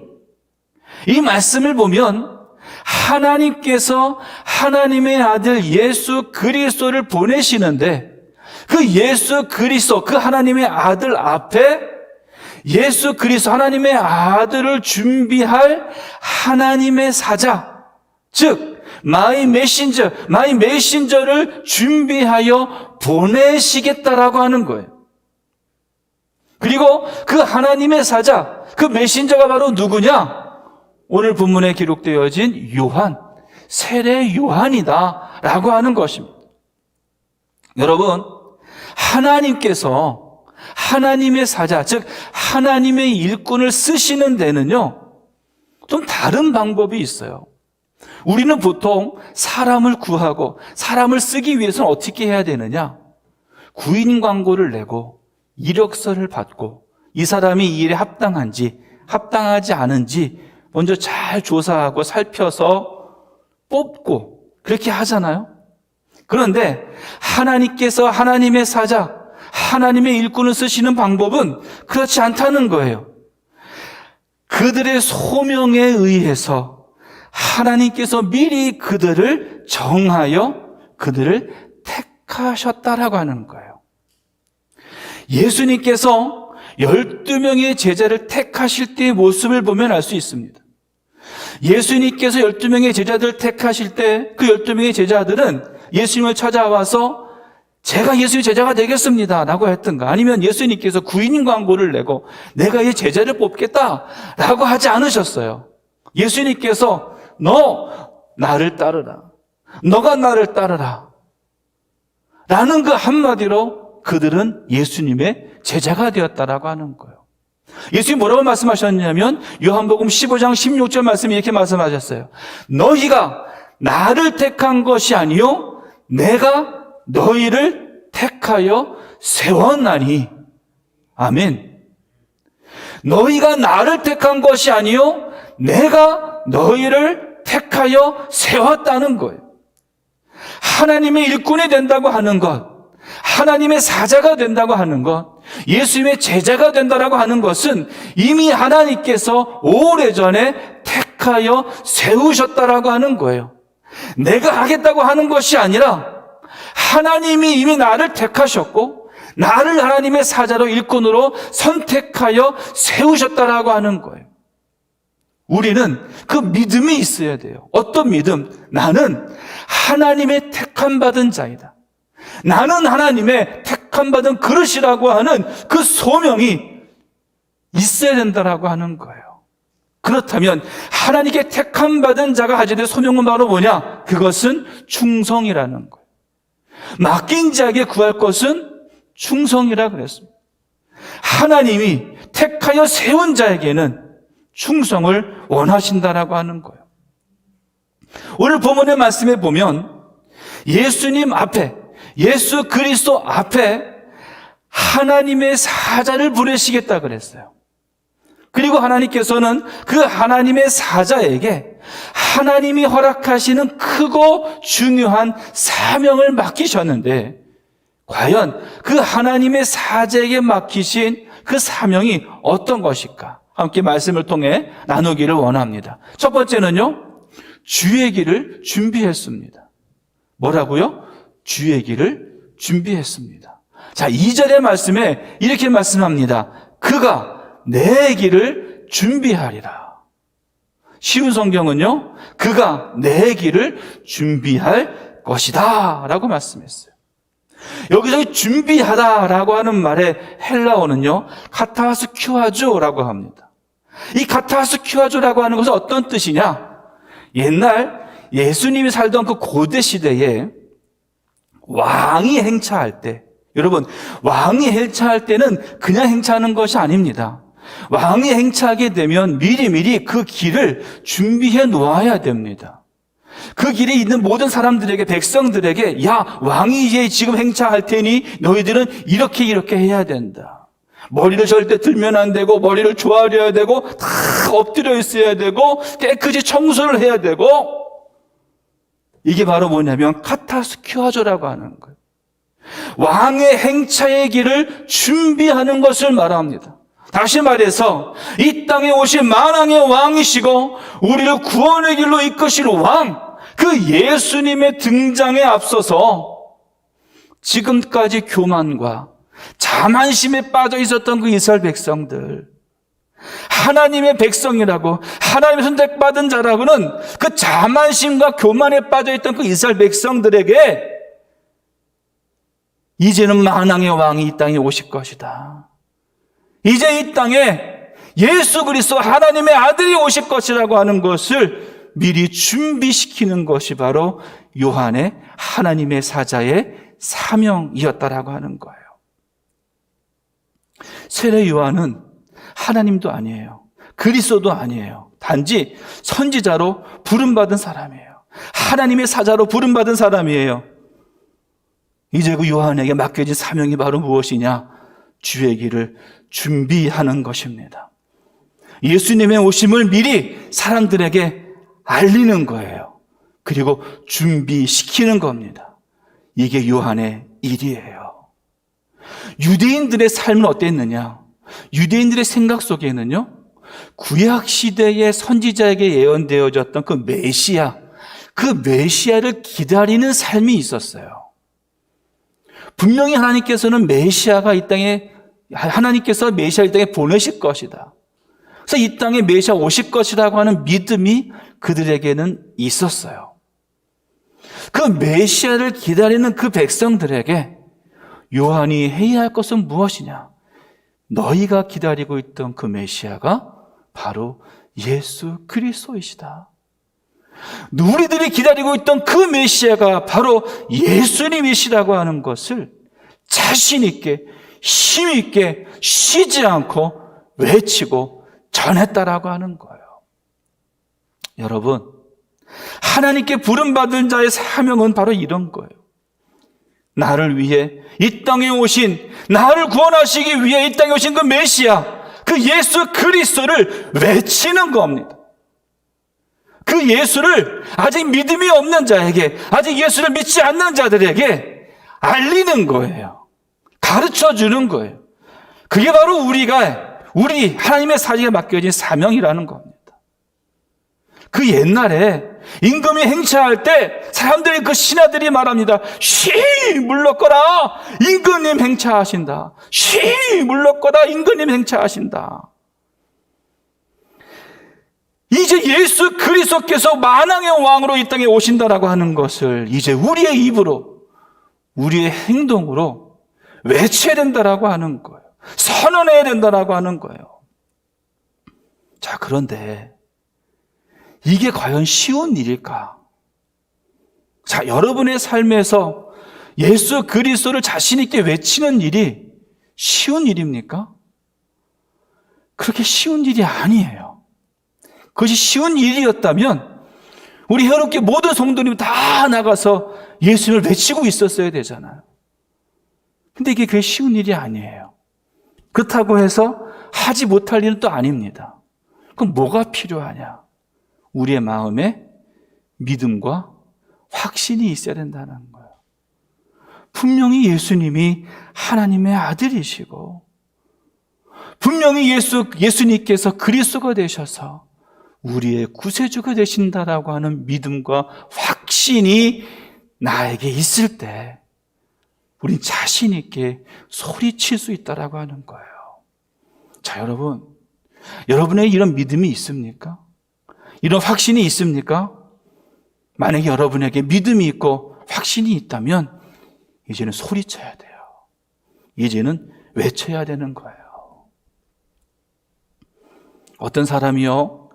이 말씀을 보면 하나님께서 하나님의 아들 예수 그리스도를 보내시는데 그 예수 그리스도, 그 하나님의 아들 앞에 예수 그리스도 하나님의 아들을 준비할 하나님의 사자, 즉 my messenger를 준비하여 보내시겠다라고 하는 거예요. 그리고 그 하나님의 사자, 그 메신저가 바로 누구냐? 오늘 본문에 기록되어진 요한, 세례 요한이다라고 하는 것입니다. 여러분, 하나님께서 하나님의 사자, 즉 하나님의 일꾼을 쓰시는 데는요, 좀 다른 방법이 있어요. 우리는 보통 사람을 구하고 사람을 쓰기 위해서는 어떻게 해야 되느냐? 구인 광고를 내고 이력서를 받고 이 사람이 이 일에 합당한지 합당하지 않은지 먼저 잘 조사하고 살펴서 뽑고 그렇게 하잖아요. 그런데 하나님께서 하나님의 사자, 하나님의 일꾼을 쓰시는 방법은 그렇지 않다는 거예요. 그들의 소명에 의해서 하나님께서 미리 그들을 정하여 그들을 택하셨다라고 하는 거예요. 예수님께서 12명의 제자를 택하실 때의 모습을 보면 알 수 있습니다. 예수님께서 12명의 제자들을 택하실 때 그 12명의 제자들은 예수님을 찾아와서 제가 예수의 제자가 되겠습니다 라고 했던가, 아니면 예수님께서 구인 광고를 내고 내가 이 제자를 뽑겠다 라고 하지 않으셨어요. 예수님께서 너 나를 따르라, 너가 나를 따르라 라는 그 한마디로 그들은 예수님의 제자가 되었다라고 하는 거예요. 예수님이 뭐라고 말씀하셨냐면 요한복음 15장 16절 말씀이 이렇게 말씀하셨어요. 너희가 나를 택한 것이 아니요 내가 너희를 택하여 세웠나니. 아멘. 너희가 나를 택한 것이 아니요 내가 너희를 택하여 세웠다는 거예요. 하나님의 일꾼이 된다고 하는 것, 하나님의 사자가 된다고 하는 것, 예수님의 제자가 된다라고 하는 것은 이미 하나님께서 오래전에 택하여 세우셨다라고 하는 거예요. 내가 하겠다고 하는 것이 아니라 하나님이 이미 나를 택하셨고 나를 하나님의 사자로 일꾼으로 선택하여 세우셨다라고 하는 거예요. 우리는 그 믿음이 있어야 돼요. 어떤 믿음? 나는 하나님의 택함받은 자이다. 나는 하나님의 택함받은 그릇이라고 하는 그 소명이 있어야 된다라고 하는 거예요. 그렇다면 하나님께 택함받은 자가 가지게 될 소명은 바로 뭐냐? 그것은 충성이라는 거예요. 맡긴 자에게 구할 것은 충성이라 그랬습니다. 하나님이 택하여 세운 자에게는 충성을 원하신다라고 하는 거예요. 오늘 본문의 말씀에 보면 예수님 앞에, 예수 그리스도 앞에 하나님의 사자를 부르시겠다 그랬어요. 그리고 하나님께서는 그 하나님의 사자에게 하나님이 허락하시는 크고 중요한 사명을 맡기셨는데, 과연 그 하나님의 사자에게 맡기신 그 사명이 어떤 것일까? 함께 말씀을 통해 나누기를 원합니다. 첫 번째는요, 주의 길을 준비했습니다. 뭐라고요? 주의 길을 준비했습니다. 자, 2절의 말씀에 이렇게 말씀합니다. 그가 내 길을 준비하리라. 쉬운 성경은요, 그가 내 길을 준비할 것이다 라고 말씀했어요. 여기서 준비하다라고 하는 말의 헬라어는요, 카타스큐아조라고 합니다. 이 카타스큐아조라고 하는 것은 어떤 뜻이냐? 옛날 예수님이 살던 그 고대 시대에 왕이 행차할 때, 여러분, 왕이 행차할 때는 그냥 행차하는 것이 아닙니다. 왕이 행차하게 되면 미리미리 그 길을 준비해 놓아야 됩니다. 그 길에 있는 모든 사람들에게, 백성들에게, 야, 왕이 이제 지금 행차할 테니 너희들은 이렇게 해야 된다. 머리를 절대 들면 안 되고, 머리를 조아려야 되고, 다 엎드려 있어야 되고, 깨끗이 청소를 해야 되고, 이게 바로 뭐냐면 카타스큐아조라고 하는 거예요. 왕의 행차의 길을 준비하는 것을 말합니다. 다시 말해서 이 땅에 오신 만왕의 왕이시고 우리를 구원의 길로 이끄실 왕, 그 예수님의 등장에 앞서서 지금까지 교만과 자만심에 빠져 있었던 그 이스라엘 백성들, 하나님의 백성이라고, 하나님의 선택받은 자라고는 그 자만심과 교만에 빠져 있던 그 이스라엘 백성들에게 이제는 만왕의 왕이 이 땅에 오실 것이다. 이제 이 땅에 예수 그리스도 하나님의 아들이 오실 것이라고 하는 것을 미리 준비시키는 것이 바로 요한의 하나님의 사자의 사명이었다라고 하는 거예요. 세례 요한은 하나님도 아니에요. 그리스도도 아니에요. 단지 선지자로 부름받은 사람이에요. 하나님의 사자로 부름받은 사람이에요. 이제 그 요한에게 맡겨진 사명이 바로 무엇이냐? 주의 길을 준비하는 것입니다. 예수님의 오심을 미리 사람들에게 알리는 거예요. 그리고 준비시키는 겁니다. 이게 요한의 일이에요. 유대인들의 삶은 어땠느냐? 유대인들의 생각 속에는요, 구약시대의 선지자에게 예언되어졌던 그 메시아, 그 메시아를 기다리는 삶이 있었어요. 분명히 하나님께서는 메시아가 이 땅에, 하나님께서 메시아를 이 땅에 보내실 것이다. 그래서 이 땅에 메시아 오실 것이라고 하는 믿음이 그들에게는 있었어요. 그 메시아를 기다리는 그 백성들에게 요한이 해야 할 것은 무엇이냐? 너희가 기다리고 있던 그 메시아가 바로 예수 그리스도이시다. 우리들이 기다리고 있던 그 메시아가 바로 예수님이시라고 하는 것을 자신 있게, 힘 있게, 쉬지 않고 외치고 전했다라고 하는 거예요. 여러분, 하나님께 부름받은 자의 사명은 바로 이런 거예요. 나를 위해 이 땅에 오신, 나를 구원하시기 위해 이 땅에 오신 그 메시아, 그 예수 그리스도를 외치는 겁니다. 그 예수를 아직 믿음이 없는 자에게, 아직 예수를 믿지 않는 자들에게 알리는 거예요. 가르쳐 주는 거예요. 그게 바로 우리 하나님의 사직에 맡겨진 사명이라는 겁니다. 그 옛날에 임금이 행차할 때 사람들이, 그 신하들이 말합니다. 쉬 물러거라, 임금님 행차하신다. 쉬 물러거라, 임금님 행차하신다. 이제 예수 그리스도께서 만왕의 왕으로 이 땅에 오신다라고 하는 것을 이제 우리의 입으로, 우리의 행동으로 외쳐야 된다라고 하는 거예요. 선언해야 된다라고 하는 거예요. 자, 그런데 이게 과연 쉬운 일일까? 자, 여러분의 삶에서 예수 그리스도를 자신 있게 외치는 일이 쉬운 일입니까? 그렇게 쉬운 일이 아니에요. 그것이 쉬운 일이었다면 우리 해롭게 모든 성도님이 다 나가서 예수님을 외치고 있었어야 되잖아요. 근데 이게 그게 쉬운 일이 아니에요. 그렇다고 해서 하지 못할 일은 또 아닙니다. 그럼 뭐가 필요하냐? 우리의 마음에 믿음과 확신이 있어야 된다는 거예요. 분명히 예수님이 하나님의 아들이시고, 분명히 예수님께서 그리스도가 되셔서 우리의 구세주가 되신다라고 하는 믿음과 확신이 나에게 있을 때 우린 자신 있게 소리칠 수 있다라고 하는 거예요. 자, 여러분의 이런 믿음이 있습니까? 이런 확신이 있습니까? 만약에 여러분에게 믿음이 있고 확신이 있다면 이제는 소리쳐야 돼요. 이제는 외쳐야 되는 거예요. 어떤 사람이요,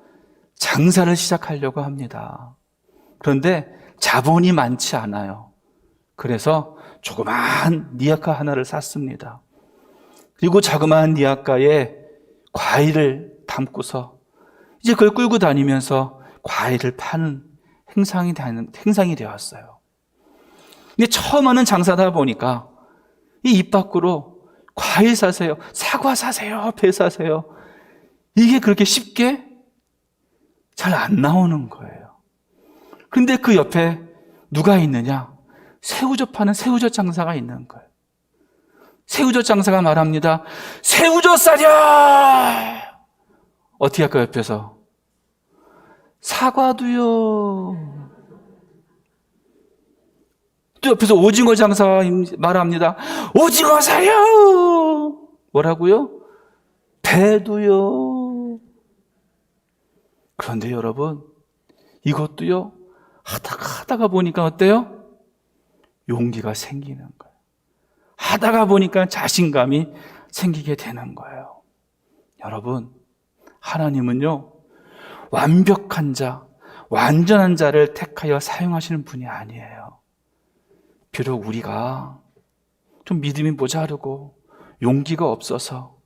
장사를 시작하려고 합니다. 그런데 자본이 많지 않아요. 그래서 조그마한 니아카 하나를 샀습니다. 그리고 자그마한 니아카에 과일을 담고서 이제 그걸 끌고 다니면서 과일을 파는 행상이 되었어요. 근데 처음 하는 장사다 보니까 이 입 밖으로 과일 사세요, 사과 사세요, 배 사세요, 이게 그렇게 쉽게 잘 안 나오는 거예요. 그런데 그 옆에 누가 있느냐? 새우젓 파는 새우젓 장사가 있는 거예요. 새우젓 장사가 말합니다. 새우젓 사랴! 어떻게 할까요, 옆에서? 사과도요. 또 옆에서 오징어 장사가 말합니다. 오징어 사요! 뭐라고요? 배도요. 그런데 여러분, 이것도요, 하다가 보니까 어때요? 용기가 생기는 거예요. 하다가 보니까 자신감이 생기게 되는 거예요. 여러분, 하나님은요, 완벽한 자, 완전한 자를 택하여 사용하시는 분이 아니에요. 비록 우리가 좀 믿음이 모자르고 용기가 없어서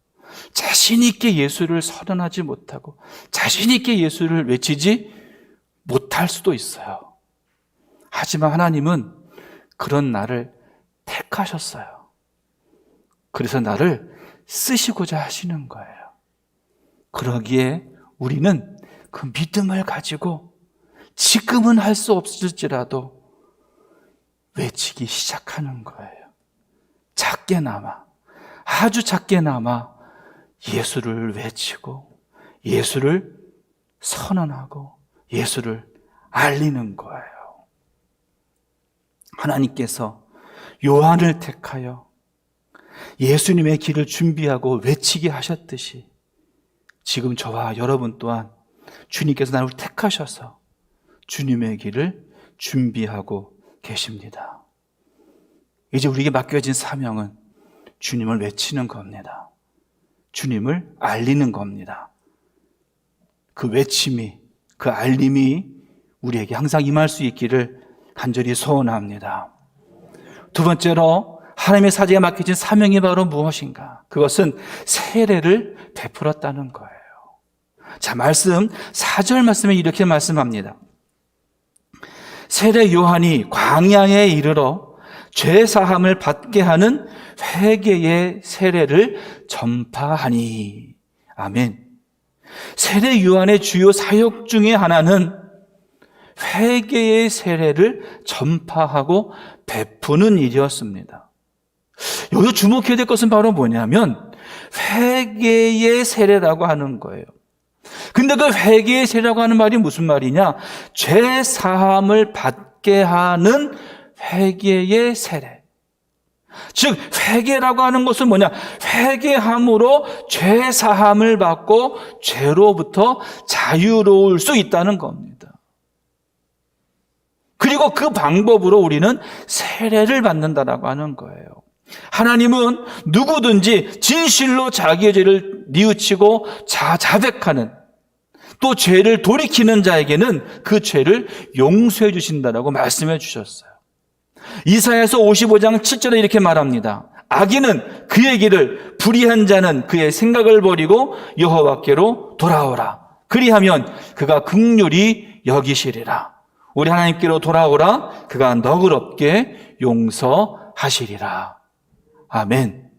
자신 있게 예수를 선언하지 못하고 자신 있게 예수를 외치지 못할 수도 있어요. 하지만 하나님은 그런 나를 택하셨어요. 그래서 나를 쓰시고자 하시는 거예요. 그러기에 우리는 그 믿음을 가지고 지금은 할 수 없을지라도 외치기 시작하는 거예요. 작게나마, 아주 작게나마 예수를 외치고 예수를 선언하고 예수를 알리는 거예요. 하나님께서 요한을 택하여 예수님의 길을 준비하고 외치게 하셨듯이 지금 저와 여러분 또한 주님께서 나를 택하셔서 주님의 길을 준비하고 계십니다. 이제 우리에게 맡겨진 사명은 주님을 외치는 겁니다. 주님을 알리는 겁니다. 그 외침이, 그 알림이 우리에게 항상 임할 수 있기를 간절히 소원합니다. 두 번째로 하나님의 사제에 맡겨진 사명이 바로 무엇인가? 그것은 세례를 베풀었다는 거예요. 자, 4절 말씀에 이렇게 말씀합니다. 세례 요한이 광야에 이르러 죄 사함을 받게 하는 회개의 세례를 전파하니. 아멘. 세례 요한의 주요 사역 중에 하나는 회개의 세례를 전파하고 베푸는 일이었습니다. 여기서 주목해야 될 것은 바로 뭐냐면 회개의 세례라고 하는 거예요. 근데 그 회개의 세례라고 하는 말이 무슨 말이냐? 죄 사함을 받게 하는 회개의 세례. 즉 회개라고 하는 것은 뭐냐? 회개함으로 죄 사함을 받고 죄로부터 자유로울 수 있다는 겁니다. 그리고 그 방법으로 우리는 세례를 받는다라고 하는 거예요. 하나님은 누구든지 진실로 자기의 죄를 뉘우치고 자백하는, 또 죄를 돌이키는 자에게는 그 죄를 용서해 주신다라고 말씀해 주셨어요. 이사야서 55장 7절에 이렇게 말합니다. 악인은 그의 길을, 불의한 자는 그의 생각을 버리고 여호와께로 돌아오라. 그리하면 그가 긍휼히 여기시리라. 우리 하나님께로 돌아오라. 그가 너그럽게 용서하시리라. 아멘.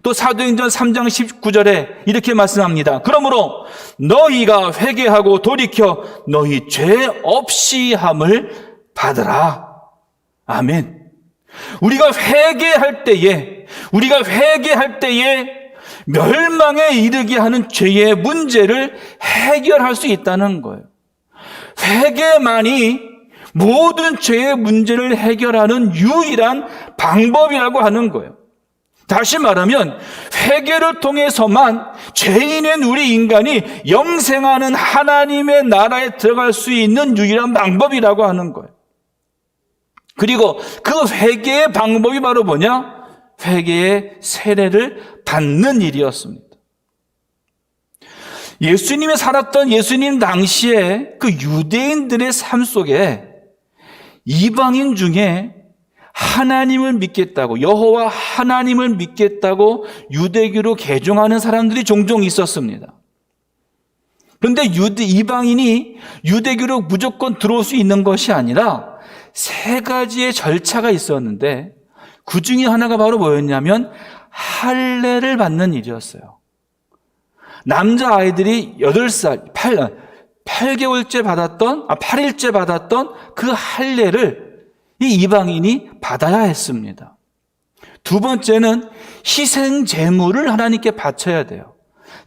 또 사도행전 3장 19절에 이렇게 말씀합니다. 그러므로 너희가 회개하고 돌이켜 너희 죄 없이 함을 받으라. 아멘. 우리가 회개할 때에 멸망에 이르게 하는 죄의 문제를 해결할 수 있다는 거예요. 회개만이 모든 죄의 문제를 해결하는 유일한 방법이라고 하는 거예요. 다시 말하면 회개를 통해서만 죄인인 우리 인간이 영생하는 하나님의 나라에 들어갈 수 있는 유일한 방법이라고 하는 거예요. 그리고 그 회개의 방법이 바로 뭐냐? 회개의 세례를 받는 일이었습니다. 예수님이 살았던 예수님 당시에 그 유대인들의 삶 속에 이방인 중에 하나님을 믿겠다고, 여호와 하나님을 믿겠다고 유대교로 개종하는 사람들이 종종 있었습니다. 그런데 이방인이 유대교로 무조건 들어올 수 있는 것이 아니라 3가지의 절차가 있었는데 그 중에 하나가 바로 뭐였냐면 할례를 받는 일이었어요. 남자아이들이 8개월째 받았던, 8일째 받았던 그 할례를 이 이방인이 받아야 했습니다. 두 번째는 희생 제물을 하나님께 바쳐야 돼요.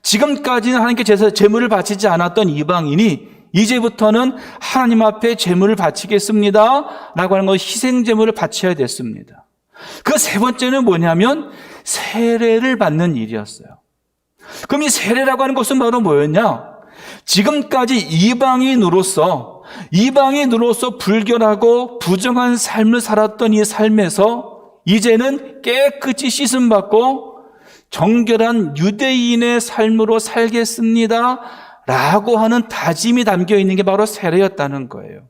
지금까지는 하나님께 제물을 바치지 않았던 이방인이 이제부터는 하나님 앞에 제물을 바치겠습니다 라고 하는 것, 희생 제물을 바쳐야 됐습니다. 그 세 번째는 뭐냐면 세례를 받는 일이었어요. 그럼 이 세례라고 하는 것은 바로 뭐였냐? 지금까지 이방인으로서 불결하고 부정한 삶을 살았던 이 삶에서 이제는 깨끗이 씻음받고 정결한 유대인의 삶으로 살겠습니다 라고 하는 다짐이 담겨 있는 게 바로 세례였다는 거예요.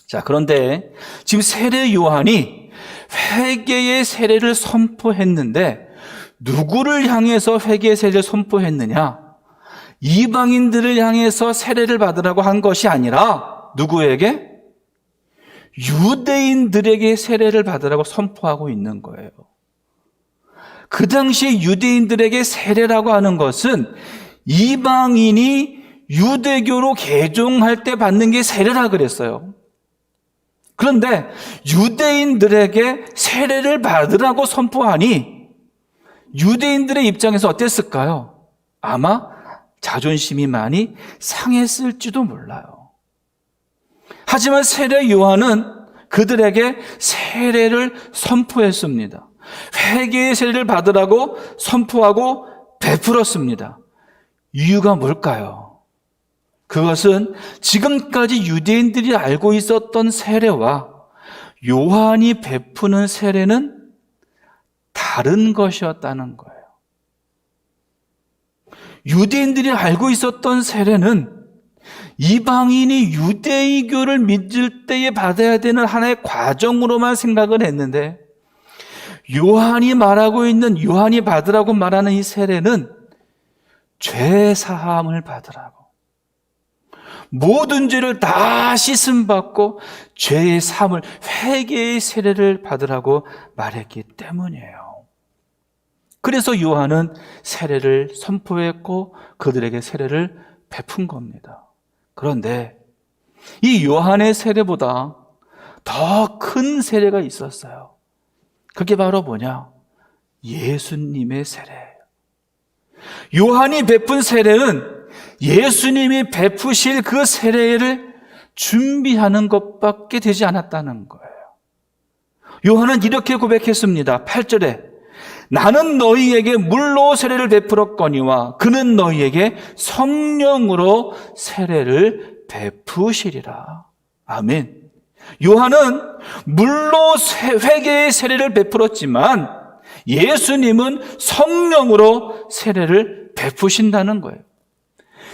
자, 그런데 지금 세례 요한이 회개의 세례를 선포했는데 누구를 향해서 회개의 세례를 선포했느냐? 이방인들을 향해서 세례를 받으라고 한 것이 아니라 누구에게? 유대인들에게 세례를 받으라고 선포하고 있는 거예요. 그 당시 유대인들에게 세례라고 하는 것은 이방인이 유대교로 개종할 때 받는 게 세례라 그랬어요. 그런데 유대인들에게 세례를 받으라고 선포하니 유대인들의 입장에서 어땠을까요? 아마 자존심이 많이 상했을지도 몰라요. 하지만 세례 요한은 그들에게 세례를 선포했습니다. 회개의 세례를 받으라고 선포하고 베풀었습니다. 이유가 뭘까요? 그것은 지금까지 유대인들이 알고 있었던 세례와 요한이 베푸는 세례는 다른 것이었다는 거예요. 유대인들이 알고 있었던 세례는 이방인이 유대교를 믿을 때에 받아야 되는 하나의 과정으로만 생각을 했는데, 요한이 받으라고 말하는 이 세례는 죄 사함을 받으라고, 모든 죄를 다 씻음받고 죄의 사함을, 회개의 세례를 받으라고 말했기 때문이에요. 그래서 요한은 세례를 선포했고 그들에게 세례를 베푼 겁니다. 그런데 이 요한의 세례보다 더 큰 세례가 있었어요. 그게 바로 뭐냐? 예수님의 세례예요. 요한이 베푼 세례는 예수님이 베푸실 그 세례를 준비하는 것밖에 되지 않았다는 거예요. 요한은 이렇게 고백했습니다. 8절에 나는 너희에게 물로 세례를 베풀었거니와 그는 너희에게 성령으로 세례를 베푸시리라. 아멘. 요한은 물로 회개의 세례를 베풀었지만 예수님은 성령으로 세례를 베푸신다는 거예요.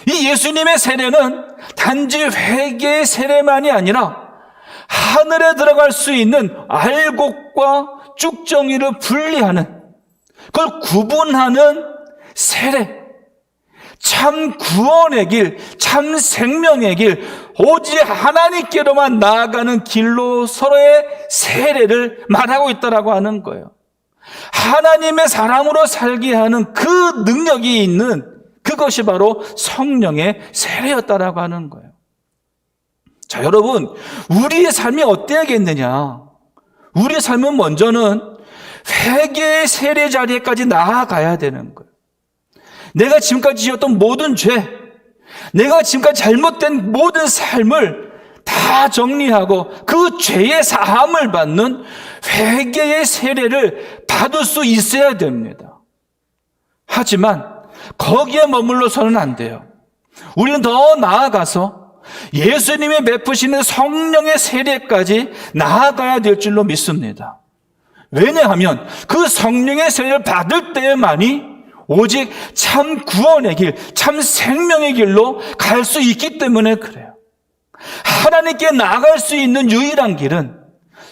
이 예수님의 세례는 단지 회개의 세례만이 아니라 하늘에 들어갈 수 있는 알곡과 쭉정이를 분리하는, 그걸 구분하는 세례, 참 구원의 길, 참 생명의 길, 오직 하나님께로만 나아가는 길로 서로의 세례를 말하고 있다라고 하는 거예요. 하나님의 사람으로 살게 하는 그 능력이 있는 그것이 바로 성령의 세례였다라고 하는 거예요. 자, 여러분, 우리의 삶이 어때야겠느냐? 우리의 삶은 먼저는 회개의 세례 자리에까지 나아가야 되는 거예요. 내가 지금까지 지었던 모든 죄, 내가 지금까지 잘못된 모든 삶을 다 정리하고 그 죄의 사함을 받는 회개의 세례를 받을 수 있어야 됩니다. 하지만 거기에 머물러서는 안 돼요. 우리는 더 나아가서 예수님이 베푸시는 성령의 세례까지 나아가야 될 줄로 믿습니다. 왜냐하면 그 성령의 세례를 받을 때만이 오직 참 구원의 길, 참 생명의 길로 갈 수 있기 때문에 그래요. 하나님께 나아갈 수 있는 유일한 길은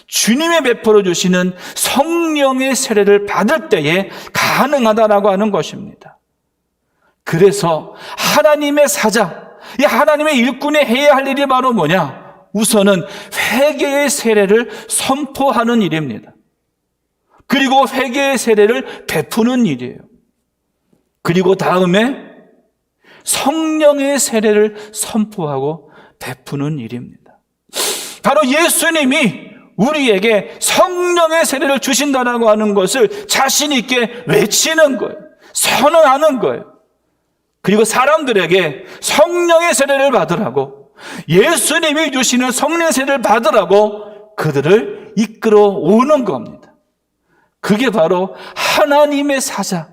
주님이 베풀어 주시는 성령의 세례를 받을 때에 가능하다라고 하는 것입니다. 그래서 하나님의 사자, 이 하나님의 일꾼이 해야 할 일이 바로 뭐냐? 우선은 회개의 세례를 선포하는 일입니다. 그리고 회개의 세례를 베푸는 일이에요. 그리고 다음에 성령의 세례를 선포하고 베푸는 일입니다. 바로 예수님이 우리에게 성령의 세례를 주신다라고 하는 것을 자신 있게 외치는 거예요. 선언하는 거예요. 그리고 사람들에게 성령의 세례를 받으라고, 예수님이 주시는 성령의 세례를 받으라고 그들을 이끌어 오는 겁니다. 그게 바로 하나님의 사자,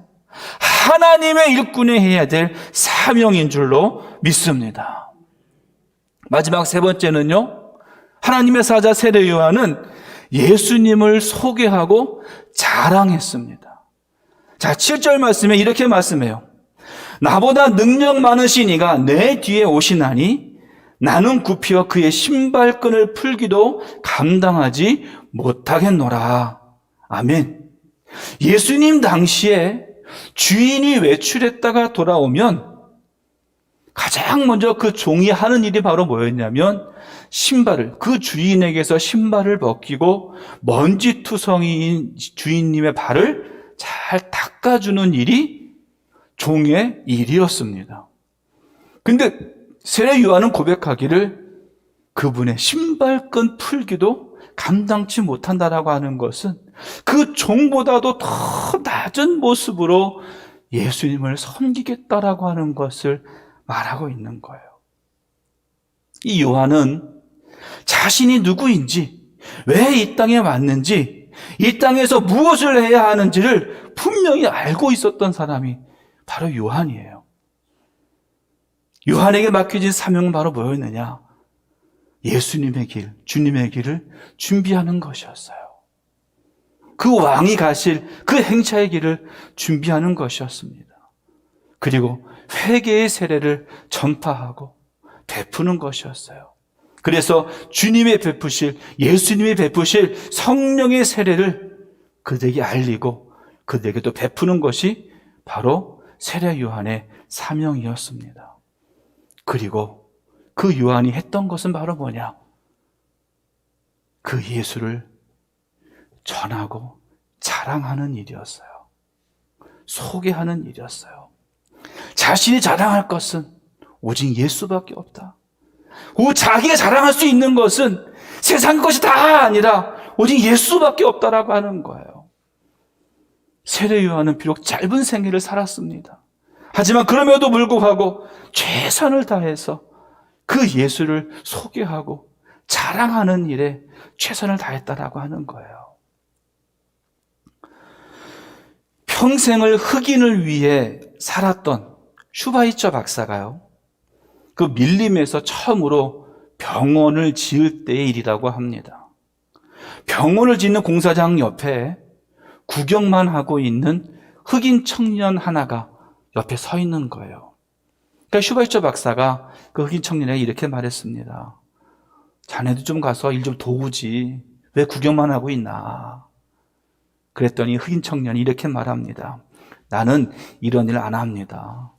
하나님의 일꾼이 해야 될 사명인 줄로 믿습니다. 마지막 세 번째는요, 하나님의 사자 세례 요한은 예수님을 소개하고 자랑했습니다. 자, 7절 말씀에 이렇게 말씀해요. 나보다 능력 많으신 이가 내 뒤에 오시나니 나는 굽혀 그의 신발끈을 풀기도 감당하지 못하겠노라. 아멘. 예수님 당시에 주인이 외출했다가 돌아오면 가장 먼저 그 종이 하는 일이 바로 뭐였냐면 신발을, 그 주인에게서 신발을 벗기고 먼지투성이인 주인님의 발을 잘 닦아주는 일이 종의 일이었습니다. 근데 세례 요한은 고백하기를 그분의 신발끈 풀기도 감당치 못한다라고 하는 것은 그 종보다도 더 낮은 모습으로 예수님을 섬기겠다라고 하는 것을 말하고 있는 거예요. 이 요한은 자신이 누구인지, 왜 이 땅에 왔는지, 이 땅에서 무엇을 해야 하는지를 분명히 알고 있었던 사람이 바로 요한이에요. 요한에게 맡겨진 사명은 바로 뭐였느냐? 예수님의 길, 주님의 길을 준비하는 것이었어요. 그 왕이 가실 그 행차의 길을 준비하는 것이었습니다. 그리고 회개의 세례를 전파하고 베푸는 것이었어요. 그래서 주님의 베푸실, 예수님이 베푸실 성령의 세례를 그들에게 알리고 그들에게 또 베푸는 것이 바로 세례 요한의 사명이었습니다. 그리고 그 요한이 했던 것은 바로 뭐냐? 그 예수를 전하고 자랑하는 일이었어요. 소개하는 일이었어요. 자신이 자랑할 것은 오직 예수밖에 없다. 자기가 자랑할 수 있는 것은 세상 것이 다 아니라 오직 예수밖에 없다라고 하는 거예요. 세례 요한은 비록 짧은 생애를 살았습니다. 하지만 그럼에도 불구하고 최선을 다해서 그 예수를 소개하고 자랑하는 일에 최선을 다했다라고 하는 거예요. 평생을 흑인을 위해 살았던 슈바이처 박사가요, 그 밀림에서 처음으로 병원을 지을 때의 일이라고 합니다. 병원을 짓는 공사장 옆에 구경만 하고 있는 흑인 청년 하나가 옆에 서 있는 거예요. 그러니까 슈바이처 박사가 그 흑인 청년에게 이렇게 말했습니다. 자네도 좀 가서 일 좀 도우지. 왜 구경만 하고 있나? 그랬더니 흑인 청년이 이렇게 말합니다. 나는 이런 일 안 합니다.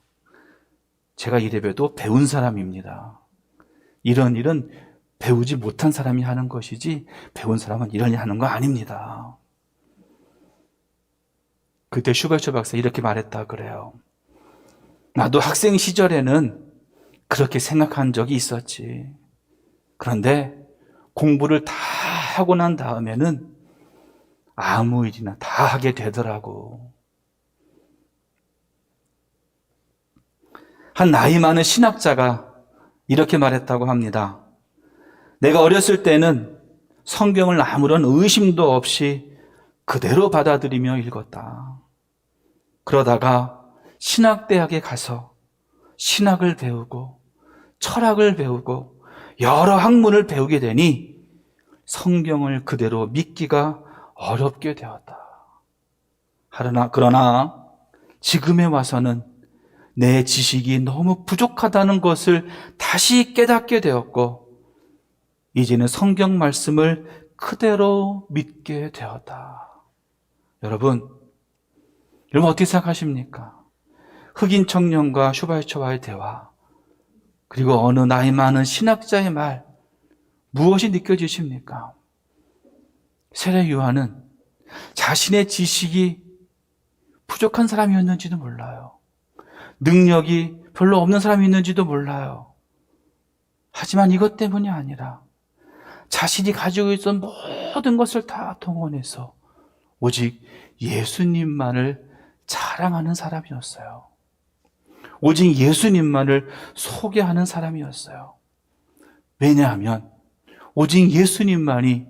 제가 이래봬도 배운 사람입니다. 이런 일은 배우지 못한 사람이 하는 것이지 배운 사람은 이런 일 하는 거 아닙니다. 그때 슈바이처 박사 이렇게 말했다 그래요. 나도 학생 시절에는 그렇게 생각한 적이 있었지. 그런데 공부를 다 하고 난 다음에는 아무 일이나 다 하게 되더라고. 한 나이 많은 신학자가 이렇게 말했다고 합니다. 내가 어렸을 때는 성경을 아무런 의심도 없이 그대로 받아들이며 읽었다. 그러다가 신학대학에 가서 신학을 배우고 철학을 배우고 여러 학문을 배우게 되니 성경을 그대로 믿기가 어렵게 되었다. 그러나 지금에 와서는 내 지식이 너무 부족하다는 것을 다시 깨닫게 되었고 이제는 성경 말씀을 그대로 믿게 되었다. 여러분 어떻게 생각하십니까? 흑인 청년과 슈바이처와의 대화, 그리고 어느 나이 많은 신학자의 말, 무엇이 느껴지십니까? 세례 요한은 자신의 지식이 부족한 사람이었는지도 몰라요. 능력이 별로 없는 사람이었는지도 몰라요. 하지만 이것 때문이 아니라 자신이 가지고 있던 모든 것을 다 동원해서 오직 예수님만을 자랑하는 사람이었어요. 오직 예수님만을 소개하는 사람이었어요. 왜냐하면 오직 예수님만이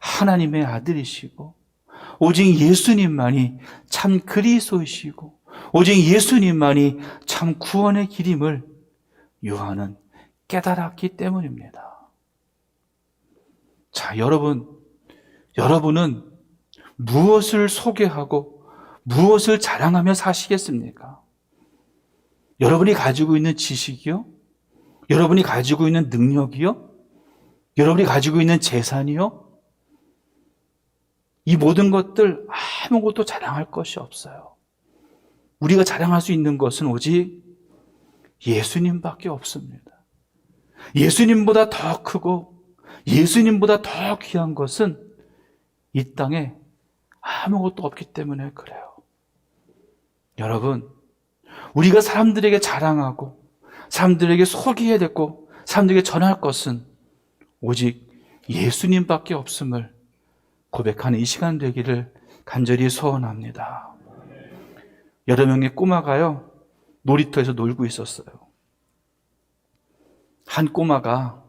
하나님의 아들이시고 오직 예수님만이 참 그리스도이시고 오직 예수님만이 참 구원의 길임을 요한은 깨달았기 때문입니다. 자, 여러분은 무엇을 소개하고 무엇을 자랑하며 사시겠습니까? 여러분이 가지고 있는 지식이요? 여러분이 가지고 있는 능력이요? 여러분이 가지고 있는 재산이요? 이 모든 것들 아무것도 자랑할 것이 없어요. 우리가 자랑할 수 있는 것은 오직 예수님밖에 없습니다. 예수님보다 더 크고 예수님보다 더 귀한 것은 이 땅에 아무것도 없기 때문에 그래요. 여러분, 우리가 사람들에게 자랑하고 사람들에게 소개해야 되고 사람들에게 전할 것은 오직 예수님밖에 없음을 고백하는 이 시간 되기를 간절히 소원합니다. 여러 명의 꼬마가요, 놀이터에서 놀고 있었어요. 한 꼬마가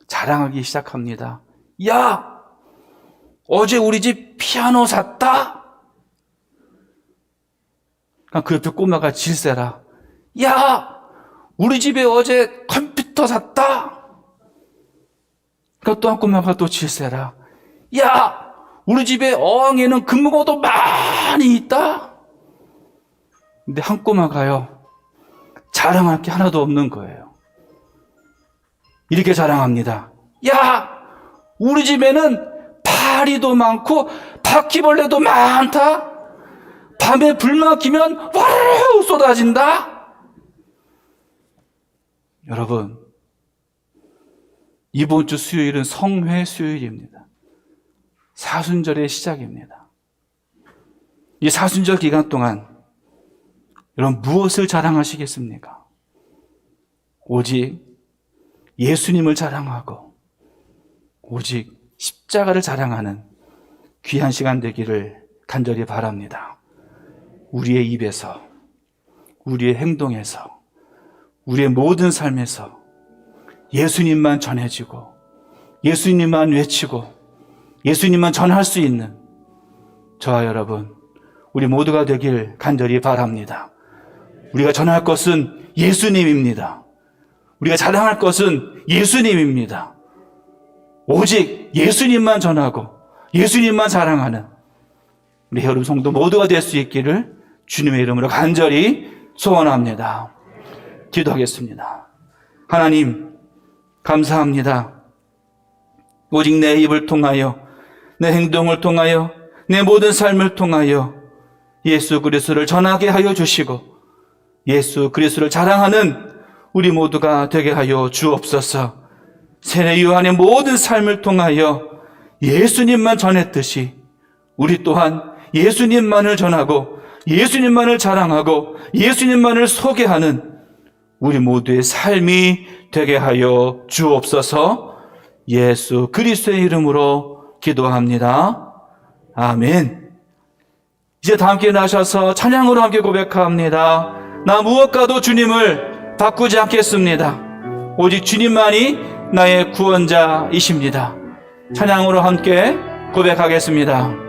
자랑하기 시작합니다. 야! 어제 우리 집 피아노 샀다? 그 옆에 꼬마가 질세라. 야! 우리 집에 어제 컴퓨터 샀다? 그러니까 또 한 꼬마가 또 질세라. 야, 우리 집에 어항에는 금붕어도 많이 있다. 근데 한 꼬마가요, 자랑할 게 하나도 없는 거예요. 이렇게 자랑합니다. 야, 우리 집에는 파리도 많고 바퀴벌레도 많다. 밤에 불만 끼면 와르르 쏟아진다. 여러분, 이번 주 수요일은 성회 수요일입니다. 사순절의 시작입니다. 이 사순절 기간 동안 여러분 무엇을 자랑하시겠습니까? 오직 예수님을 자랑하고 오직 십자가를 자랑하는 귀한 시간 되기를 간절히 바랍니다. 우리의 입에서, 우리의 행동에서, 우리의 모든 삶에서 예수님만 전해지고 예수님만 외치고 예수님만 전할 수 있는 저와 여러분, 우리 모두가 되길 간절히 바랍니다. 우리가 전할 것은 예수님입니다. 우리가 자랑할 것은 예수님입니다. 오직 예수님만 전하고 예수님만 자랑하는 우리 여러분 성도 모두가 될 수 있기를 주님의 이름으로 간절히 소원합니다. 기도하겠습니다. 하나님, 감사합니다. 오직 내 입을 통하여, 내 행동을 통하여, 내 모든 삶을 통하여 예수 그리스도를 전하게 하여 주시고 예수 그리스도를 자랑하는 우리 모두가 되게 하여 주옵소서. 세례 요한의 모든 삶을 통하여 예수님만 전했듯이 우리 또한 예수님만을 전하고 예수님만을 자랑하고 예수님만을 소개하는 우리 모두의 삶이 되게 하여 주옵소서. 예수 그리스도의 이름으로 기도합니다. 아멘. 이제 다 함께 나셔서 찬양으로 함께 고백합니다. 나 무엇과도 주님을 바꾸지 않겠습니다. 오직 주님만이 나의 구원자이십니다. 찬양으로 함께 고백하겠습니다.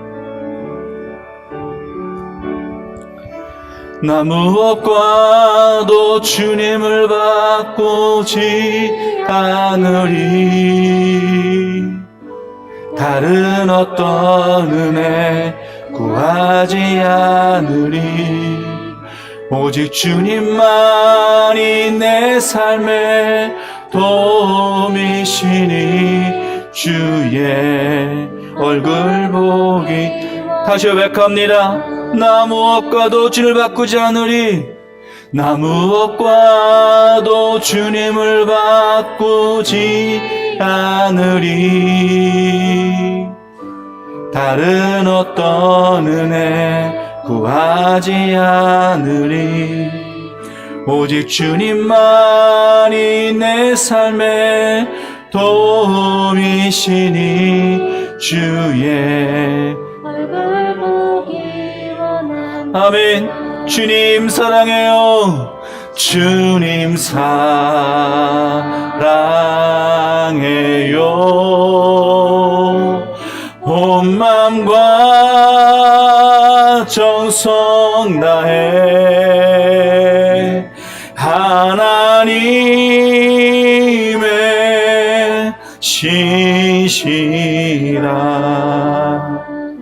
나 무엇과도 주님을 바꾸지 않으리. 다른 어떤 은혜 구하지 않으리. 오직 주님만이 내 삶의 도움이시니 주의 얼굴 보기. 다시 고백합니다. 나 무엇과도 주를 바꾸지 않으리. 나 무엇과도 주님을 바꾸지 않으리. 다른 어떤 은혜 구하지 않으리. 오직 주님만이 내 삶의 도움이시니 주의 얼굴 보기 원합니다. 아멘. 주님 사랑해요. 주님 사랑해요. 온 맘과 정성 다해 하나님의 신실한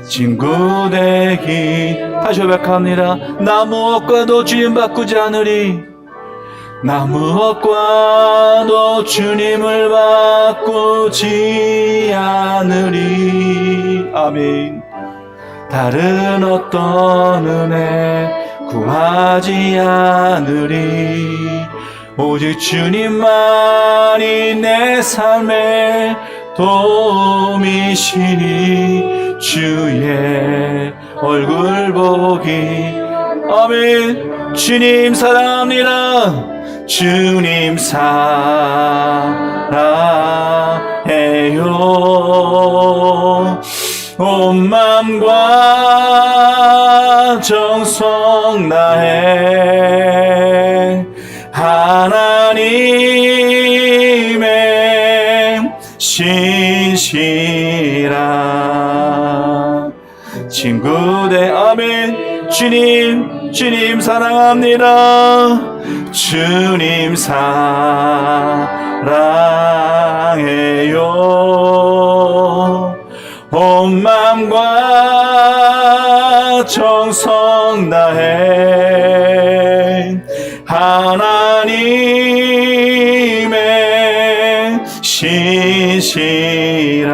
친구 되기. 다시 고백합니다. 나 무엇과도 주님 바꾸지 않으리. 나 무엇과도 주님을 바꾸지 않으리. 아멘. 다른 어떤 은혜 구하지 않으리. 오직 주님만이 내 삶의 도움이시니 주의 얼굴 보기. 아멘. 주님 사랑합니다. 주님 사랑해요. 온 맘과 정성 다해 하나님의 신실한 친구 돼. 아멘. 주님 사랑합니다. 주님 사랑해요. 정성 다해 하나님의 신실한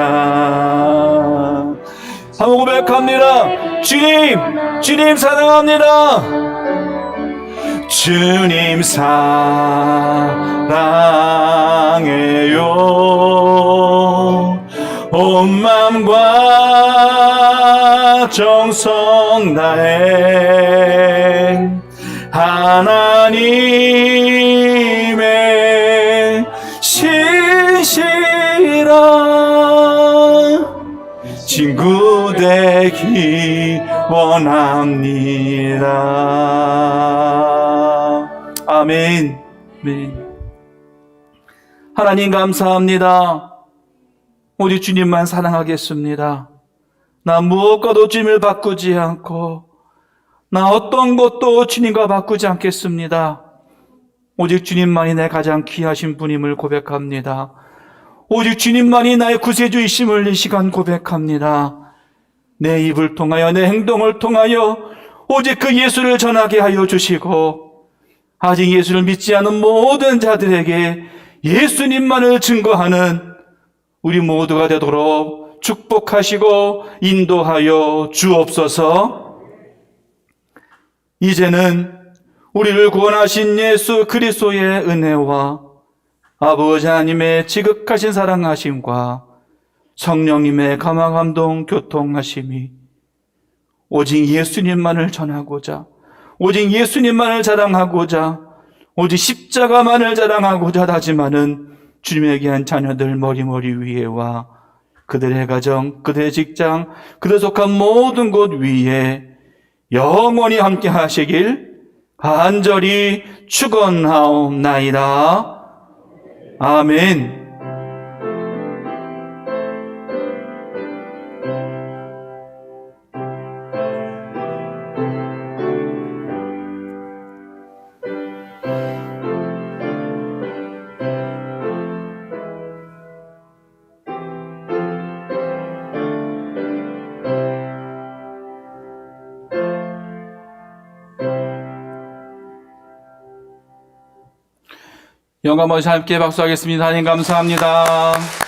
한번 고백합니다. 주님 사랑합니다. 주님 사랑해요. 온 맘과 정성 다해 하나님의 신실한 친구 되기 원합니다. 아멘. 하나님 감사합니다. 오직 주님만 사랑하겠습니다. 나 무엇과도 주님을 바꾸지 않고 나 어떤 것도 주님과 바꾸지 않겠습니다. 오직 주님만이 내 가장 귀하신 분임을 고백합니다. 오직 주님만이 나의 구세주이심을 이 시간 고백합니다. 내 입을 통하여 내 행동을 통하여 오직 그 예수를 전하게 하여 주시고 아직 예수를 믿지 않은 모든 자들에게 예수님만을 증거하는 우리 모두가 되도록 축복하시고 인도하여 주옵소서. 이제는 우리를 구원하신 예수 그리스도의 은혜와 아버지 하나님의 지극하신 사랑하심과 성령님의 감화감동 교통하심이 오직 예수님만을 전하고자 오직 예수님만을 자랑하고자 오직 십자가만을 자랑하고자 다짐하는 주님의 귀한 자녀들 머리머리 위에와 그들의 가정, 그들의 직장, 그들 속한 모든 곳 위에 영원히 함께 하시길 간절히 축원하옵나이다. 아멘. 영광 모시 함께 박수하겠습니다. 하나님 감사합니다.